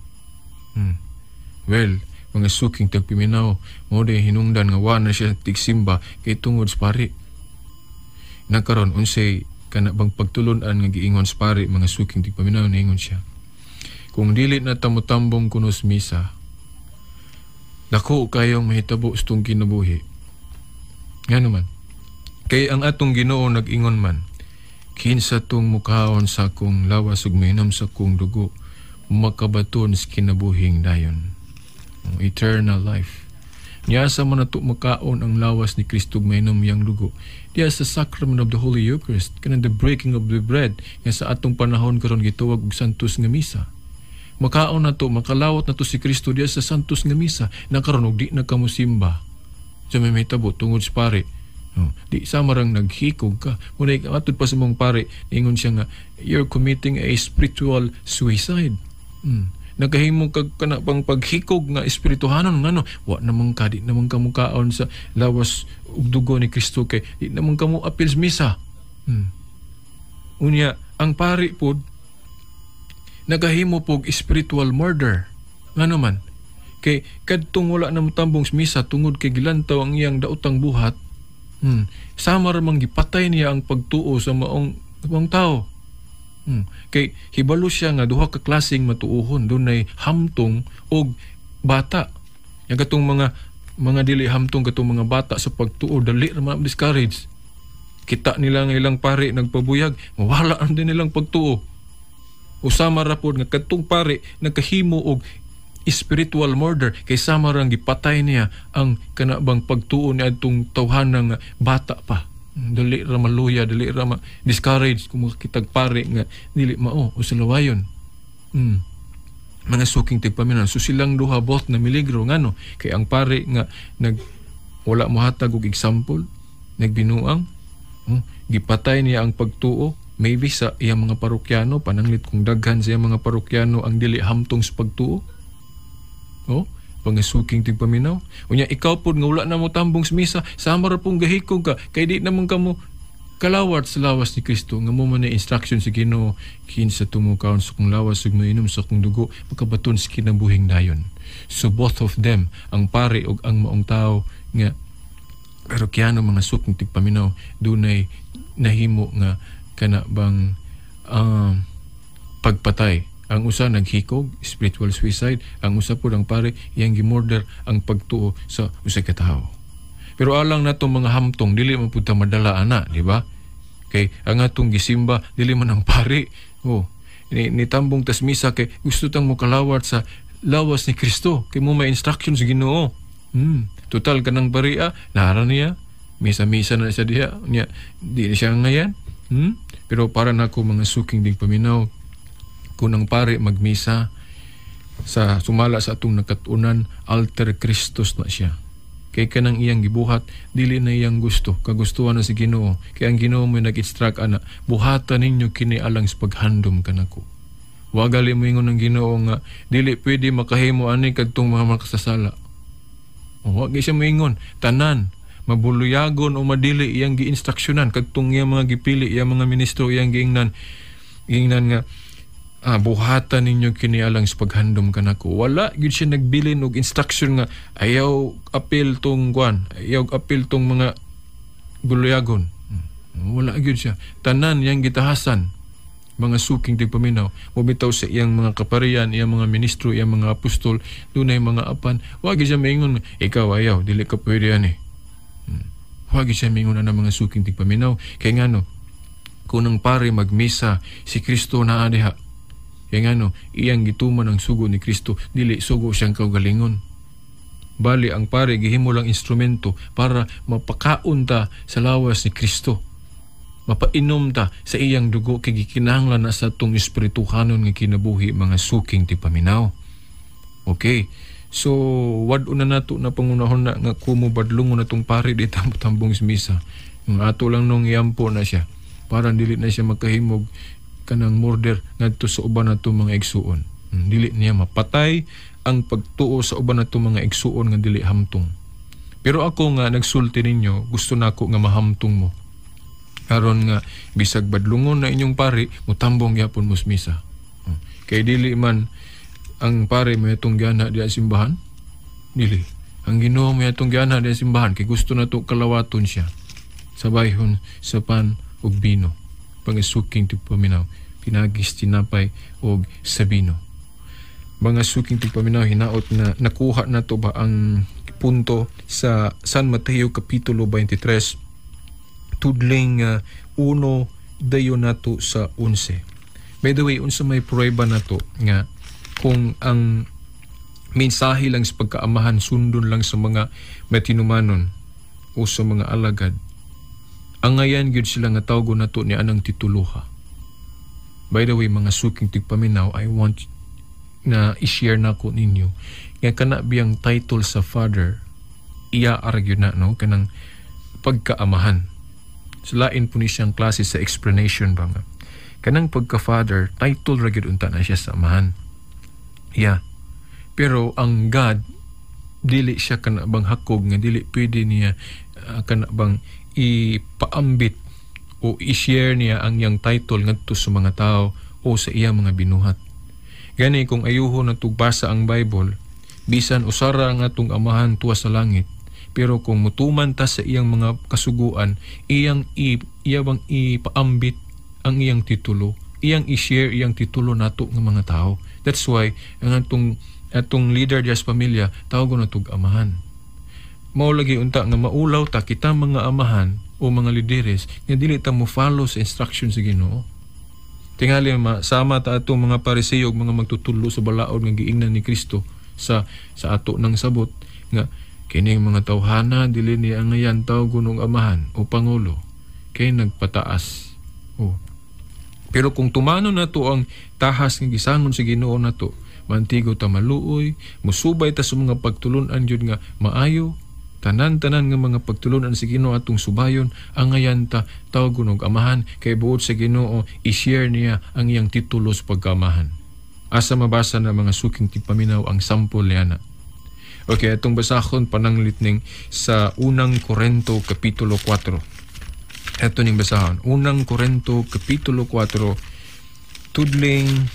Well, mga suking tagpiminaw, mo de hinungdan nga wala siya tigsimba kay tungod sa pari. Nagkaroon unsay kana bang pagtulunan nga giingon sa pari, mga suking tigpaminaw, naingon siya, kung dili na tamutambong kunos misa, dako kayong mahitabo sa tong kinabuhi. Nga naman, kay ang atong Ginoo nag-ingon man, kinsa tong mukhaon sa akong lawas ug mainom sa akong dugo, makabaton sa kinabuhing dayon. Eternal life. Niyasa man nato makaon ang lawas ni Kristo mainom yang dugo. Diya sa sacrament of the Holy Eucharist, kanang the breaking of the bread, nga sa atong panahon karon gituwag og santos nga misa. Makaon nato, makalawat nato si Kristo diya sa santos nga misa, na karon og di na kamo simba. Sa may mahitabo tungod sa pare. Di sa marang naghikog ka. Muna atod pa sa mong pare, ingon siya nga, you're committing a spiritual suicide. nagahimo kag kana pang paghikog nga espirituhanon ngano wa namang ka di namang kamo kaon sa lawas ug dugo ni Kristo kay di namang kamo apil sa misa. Unya ang pari pod nagahimo pog spiritual murder ngano man kay kadtong wala na motambong sa misa tungod kay gilantaw ang iyang daotang buhat. Sama ra mang gipatay niya ang pagtuo sa maong tao. Kay hibalo siya nga duha ka klaseng matuohon dunay hamtong og bata. Yang katong mga dili hamtong katong mga bata sa pagtuo dali ra man discourage. Kita nila nga ilang pare nagpabuyag, mawala ang din nilang pagtuo. Usama ra pod nga katong pare nagkahimo og spiritual murder kay sama ra gipatay niya ang kanabang pagtuo ni adtong tawhanang bata pa. Dali ra maluya, dali ra discourage kung makitag pare nga dili mao o sulawayon. Mga suking tigpaminan so silang duha both na miligro ngano kay ang pare nga wala mohatag og example, nagbinuang, gipatay niya ang pagtuo maybe sa iyang mga parokyano pananglit kung daghan sa iyang mga parokyano ang dili hamtong sa pagtuo. Pangasuking tigpaminaw. Unya ikaw pod nga wala na mo tambong sa misa, sama ra pong gahikog ka kay di naman kamo kalawat sa lawas ni Kristo nga mo man na instruction sa Ginoo kinsa tumukaon sa kung lawas ug mainom sa kung dugo makabaton sa kinabuhing dayon. So both of them, ang pare ug ang maong tao nga parokyano mga suking tigpaminaw dunay nahimo nga kana bang pagpatay. Ang usa naghikog, spiritual suicide. Ang usa po ang pare, iyang gimorder ang pagtuo sa usa ka tawo. Pero alang nato mga hamtong, dili man pud ta madala ana, di ba? Kay ang atong gisimba, dili man ang pare. Nitambong tas misa kay gusto tang mo kalawat sa lawas ni Kristo. Kay mo may instruction sa Ginoo. Total kanang pariya, nara niya. Misa-misa na siya diha. Di siya ngayan. Pero para nako mga suking ding paminaw, kung ang pare magmisa sa sumala sa atong nakatunan alter Christus na siya. Kay kanang iyang gibuhat dili na iyang gusto, kagustuhan na si Ginoo. Kay ang Ginoo mo nag-instruct ana, buhatan ninyo kini alang sa paghandom kanako. Wa gali mo ingon ng Ginoo nga dili pwede makahimo ani kadtong mga makasasala. Wa gyud siya moingon tanan mabuluyagon o madili iyang gi-instruksyonan kadtong iyang mga gipili iyang mga ministro iyang giingnan nga buhatan ninyo kini alang sa paghandom kanako. Wala gyud siya nagbilin og instruction nga ayaw apil tong mga buluyagon. Wala gyud siya. Tanan yang gitahasan mga suking tigpaminaw mobitaw sa iyang mga kaparian, iyang mga ministro, iyang mga apostol, dunay mga apan. Wa gyud siya maingon ikaw ayaw dili ka pwede ani. Wa gyud siya maingon na mga suking tigpaminaw kay ngano kung ang pare magmisa si Kristo naa diha. Kaya nga iyang gituman ang sugo ni Kristo, dili sugo siyang kaugalingon. Bali, ang pare gihimo lang instrumento para mapakaon ta sa lawas ni Kristo. Mapainom ta sa iyang dugo kay gikinahanglan na sa tong espirituhanon nga kinabuhi mga suking tipaminaw. Okay. So, wad una nato na pangunahon na nga kumubadlungon na tong pare di tambong sa misa. Yung ato lang nung iyampo na siya. Para dili na siya makahimog kanang murder ngadto sa uban nato mga igsuon. Dili niya mapatay ang pagtuo sa uban nato mga igsuon nga dili hamtong. Pero ako nga nagsulti ninyo, gusto nako nga mahamtong mo. Karon nga bisag badlungon na inyong pare, mutambong gyapon mo sa misa. Kay dili man ang pare may atong gana di simbahan. Dili. Ang Ginoo may atong gana di simbahan kay gusto nato kalawaton siya. Sabayhon sa pan ug bino. Pangasuking tigpaminaw, pinagis, tinapay, o sabino. Mga suking tigpaminaw, hinaot na nakuha na to ba ang punto sa San Mateo Kapitulo 23, tudling 1 dayon nato sa 11. By the way, unsa may prueba na to nga kung ang mensahe lang sa pagkaamahan sundon lang sa mga matinumanon o sa mga alagad, ang ngayan gyud sila nga tawgo nato ni anang tituluha. By the way, mga suking tigpaminaw, I want na i-share nako ninyo nga kana biyang title sa Father, iya argue na kanang pagkaamahan. Sulain po ni siyang klase sa explanation ba nga. Kanang pagka-Father, title ra gyud unta na siya sa amahan. Yeah. Pero ang God, dili siya kanabang hakog nga dili pwede niya kanabang ipaambit o i-share niya ang iyang title ngadto sa mga tao o sa iyang mga binuhat. Gani kung ayuho na tugbasa ang Bible, bisan usara nga atong amahan tuwa sa langit, pero kung mutuman ta sa iyang mga kasuguan, iyang ipaambit ang iyang titulo, iyang i-share iyang titulo nato ng mga tao. That's why ang atong leader dias pamilya tawag na tug amahan. Mao lagi unta nga maulaw ta kita mga amahan o mga lideres nga dili ta mo follow sa instructions sa Ginoo. Tingali sama ta atong mga Pariseo ug mga magtutulo sa balaod nga giingnan ni Kristo sa ato ng sabot nga kining mga tawhana dili ni ang ngayan tawag gunong amahan o pangulo kay nagpataas. Pero kung tumano nato ang tahas nga gisangon sa Ginoo nato, mantigo ta maluoy, musubay ta sa mga pagtulunan jud nga maayo, tanan-tanan nga mga pagtulunan sa Ginoo atong subayon, ang ngayan ta tawag gunong amahan kay buot sa Ginoo i-share niya ang iyang titulo sa pagkaamahan. Asa mabasa na mga suking tipaminaw ang sample niya na. Okay, atong basahon pananglitning sa unang Korinto kapitulo 4. Ito ning basahon. Unang Korinto kapitulo 4, tudling,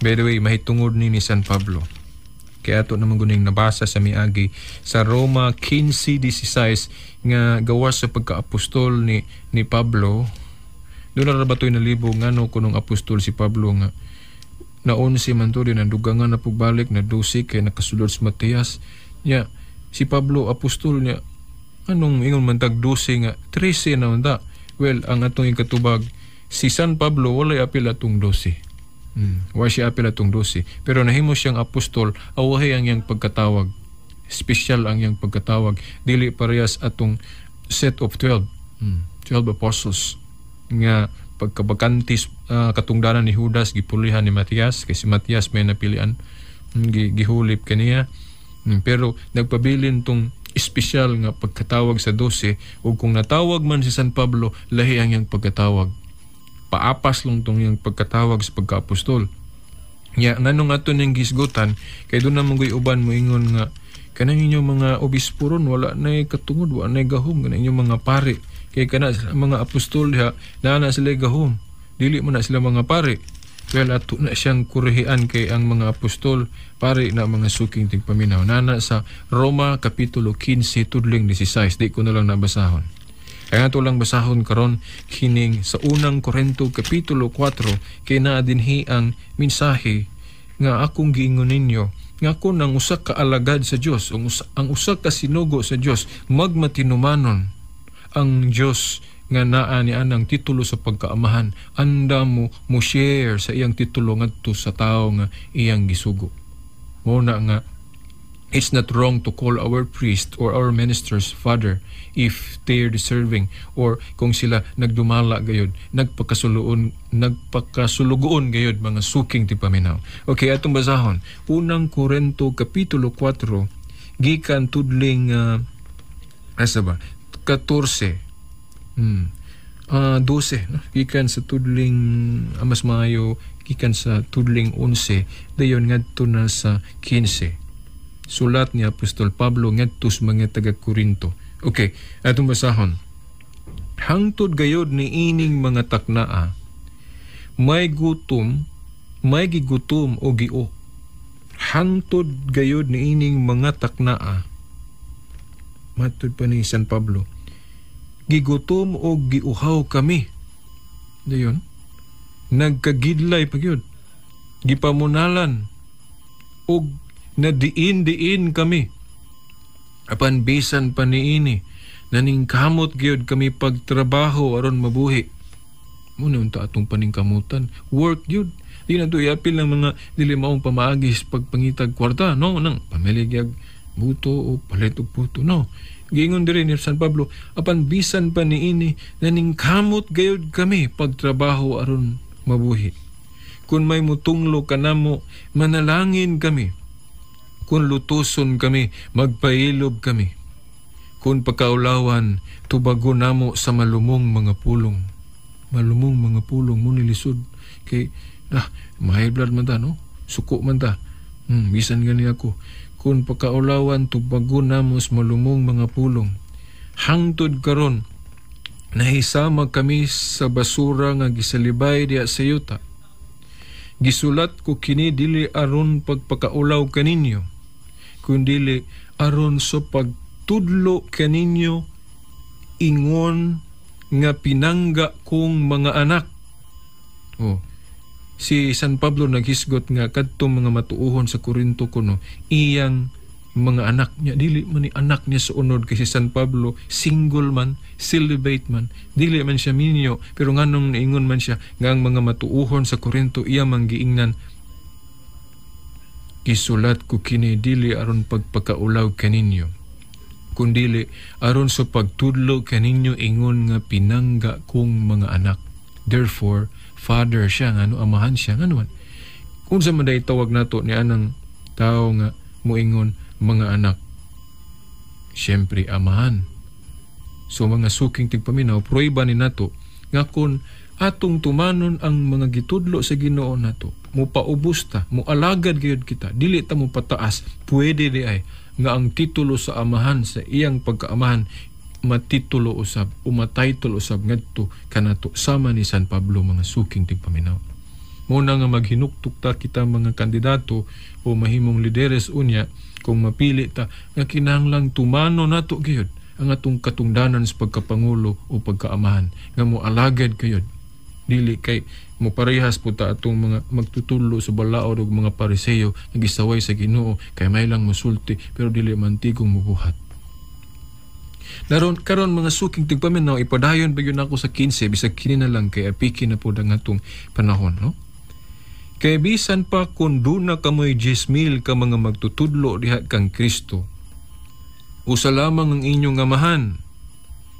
by the way, mahitungod ni San Pablo. Kaya ito naman guning nabasa sa miagi sa Roma 15:16 nga gawas sa pagka-apostol ni Pablo. Doon na ba ito'y nalibog nga no kunong apostol si Pablo nga naon si man to din ang dugangan na pagbalik na 12 kay nakasulod sa Matias. Nya, si Pablo apostol niya anong ingon man tag 12 nga 13 na unta. Well, ang atong ikatubag, si San Pablo walay apil atong 12. Wa siya apil atong 12. Pero nahimo siyang apostol, awahay ang iyang pagkatawag. Special ang iyang pagkatawag. Dili parehas atong set of 12. 12 apostles. Nga pagkabakantis katungdanan ni Judas, gipulihan ni Matias. Kasi Matias may napilian. Gihulip kaniya. Pero nagpabilin tong espesyal nga pagkatawag sa 12 o kung natawag man si San Pablo, lahi ang iyang pagkatawag. Paapas lang tong iyang pagkatawag sa pagka-apostol. Nya nanong ato ning gisgutan kay doon namang uban mo ingon nga kanang inyong mga obispo ron wala nay katungod, wala nay gahom kanang inyong mga pare. Kay kana mga apostol diha na sila gahom. Dili man na sila mga pare. Well, ato na siyang kurihian kay ang mga apostol pare na mga suking tigpaminaw. Nana sa Roma kapitulo 15 tudling 16. Di ko na lang nabasahon. Kaya ato lang basahon karon kining sa unang Korinto kapitulo 4 kay naa dinhi ang mensahe nga akong giingon ninyo nga ako nang usa ka alagad sa Dios, ang usa ka sinugo sa Dios magmatinumanon ang Dios nga naa ni anang titulo sa pagkaamahan, anda mo share sa iyang titulo ngadto sa tao nga iyang gisugo. Muna nga it's not wrong to call our priest or our ministers father if they're deserving or kung sila nagdumala gayud, nagpakasulugon gayud mga suking tipaminaw. Okay, atong basahon. Unang Korinto kapitulo 4 gikan tudling 14 12 no? Gikan sa tudling mas maayo gikan sa tudling 11 dayon ngadto na sa 15 sulat ni Apostol Pablo ngadto sa mga taga Korinto. Okay, atong basahon. Hangtod gayod ni ining mga taknaa may gigutom o giok. Hangtod gayod ni ining mga taknaa matud pa ni San Pablo gigutom o giuhaw kami. Dayon, nagkagidlay pa yun. Gipamunalan o nadiin-diin kami. Apan bisan pa niini, naningkamot gyud kami pagtrabaho aron mabuhi. Muna unta atong paningkamutan. Work yun. Di na ito iapil ng mga dilimaong pamaagis pagpangitag kwarta. No, nang pamilyag buto o palit o puto. No. Gingon diri ni San Pablo, apan bisan pa niini naningkamot gayud kami pagtrabaho aron mabuhi. Kung may mutunglo kanamo, manalangin kami. Kung lutuson kami, magpailob kami. Kung pagkaulawan, tubago namo sa malumong mga pulong. Malumong mga pulong mo nilisod. Kay, high blood man ta, no? Suko man ta. Bisan gani ako. Kung pakaulawan tubago namos malumong mga pulong. Hangtod karon nahisama kami sa basura nga gisalibay diya sa yuta. Gisulat ko kini dili aron pagpakaulaw kaninyo, kundili aron sa pagtudlo kaninyo ingon nga pinangga kong mga anak. Si San Pablo naghisgot nga kadtong mga matuuhon sa Korinto kuno iyang mga anak niya, dili man ni anak niya sa unod, kasi San Pablo single man, celibate man, dili man siya minyo, pero nganong naingon man siya nga ang mga matuuhon sa Korinto iya manggiingnan, gisulat ko kini dili aron pagpakaulaw kaninyo, kundili aron sa pagtudlo kaninyo ingon nga pinangga kong mga anak. Therefore father siya, ngano amahan siya, ngano man kung sa maday tawag nato ni anang tao nga moingon mga anak, siyempre amahan. So mga suking tigpaminaw, prueba ni nato nga kung atong tumanon ang mga gitudlo sa Ginoo nato, mo paubos ta, mo alagad gayud kita, dili ta mo pataas, pwede di ay nga ang titulo sa amahan, sa iyang pagkaamahan, matitulo usab, umataytol usab ngadto kanato sama ni San Pablo, mga suking tigpaminaw. Muna nga maghinuktuk ta kita mga kandidato o mahimong lideres unya, kung mapili ta nga kinahanglang tumano nato gayud ang atong katungdanan sa pagkapangulo o pagkaamahan, nga mo alagad kayod, dili kay mo parehas po ta atong mga magtutulo sa balaod og mga Pariseo nga gisaway sa Ginoo kay may lang mosulti pero dili man tigong mubuhat. Karon mga suking tigpaminaw, ipadayon ba yun ako sa 15 bisag kini na lang kay apiki na po ang atong panahon, no? Kay bisan pa kung duna kamoy 10,000 ka mga magtutudlo diha kang Kristo, usa lamang ang inyong amahan,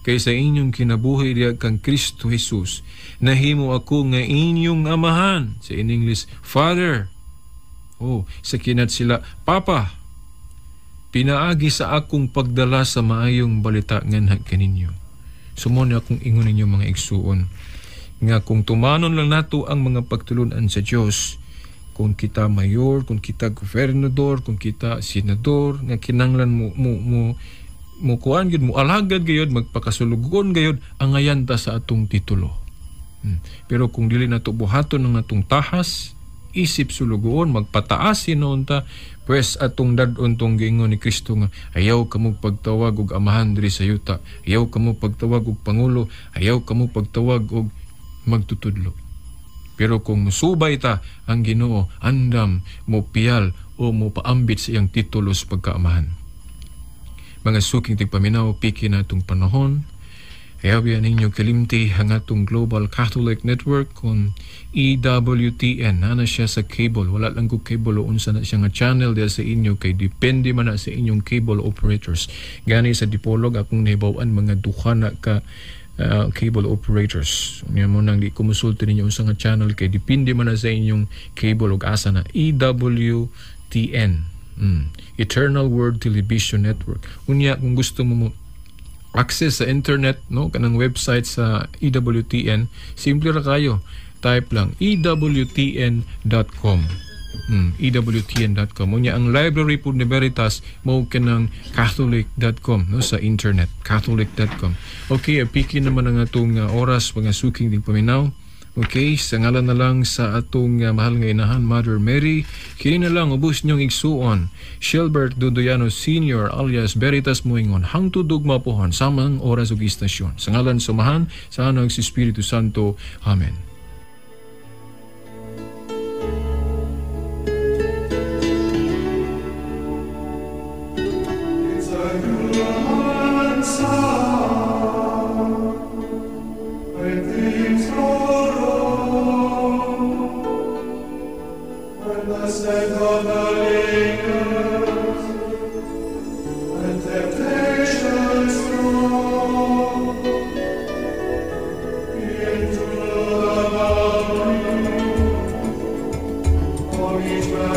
kay sa inyong kinabuhi diha kang Kristo Jesus, nahimo ako nga inyong amahan. Sa in English, Father. Sa kinat sila, Papa. Pinaagi sa akong pagdala sa maayong balita nganha kaninyo. Sumon akong ingon ninyo mga igsuon, nga kung tumanon lang nato ang mga pagtulunan sa Dios, kung kita mayor, kung kita gobernador, kung kita senador, nga kinanglan mo kuan gyud, mo alagad gayud, magpakasulugon gayud ang ayan ta sa atong titulo. Pero kung dili nato buhaton ng atong tahas, isip sulugoon, magpataas sinon ta, pues atong dadon tong giingon ni Kristo nga ayaw kamo pagtawag og amahan diri sa yuta, ayaw kamo pagtawag og pangulo, ayaw kamo pagtawag og magtutudlo. Pero kung musubay ta ang Ginoo, andam mo piyal o mo paambit sa iyang titulo sa pagkaamahan. Mga suking tigpaminaw, piki na itong panahon, ayaw ninyo kalimti ang atong Global Catholic Network kung EWTN. Nana siya sa cable. Wala lang ko cable o unsa na siya nga channel dahil sa inyo, kay depende man na sa inyong cable operators. Gani sa Dipolog akong nahibawan mga duha na ka cable operators. Ngayon mo nang di kumusulti ninyo unsa nga channel, kay depende man na sa inyong cable o asa na EWTN. Eternal Word Television Network. Unya kung gusto mo access sa internet, no, kanang website sa EWTN, simple ra kayo, type lang ewtn.com. ewtn.com. Unya ang library po ni Veritas mo kanang catholic.com, no, sa internet, catholic.com. Okay, piki naman ang atong oras mga suking ding paminaw. Okay, sa ngalan na lang sa atong mahal nga inahan, Mother Mary, kini na lang ubos niyong igsuon, Shelbert Dudoyano Sr. alias Veritas Muingon, hangtod ug mapuhon samang oras ug istasyon. Sa ngalan sumahan, sa anong si Espiritu Santo. Amen. Each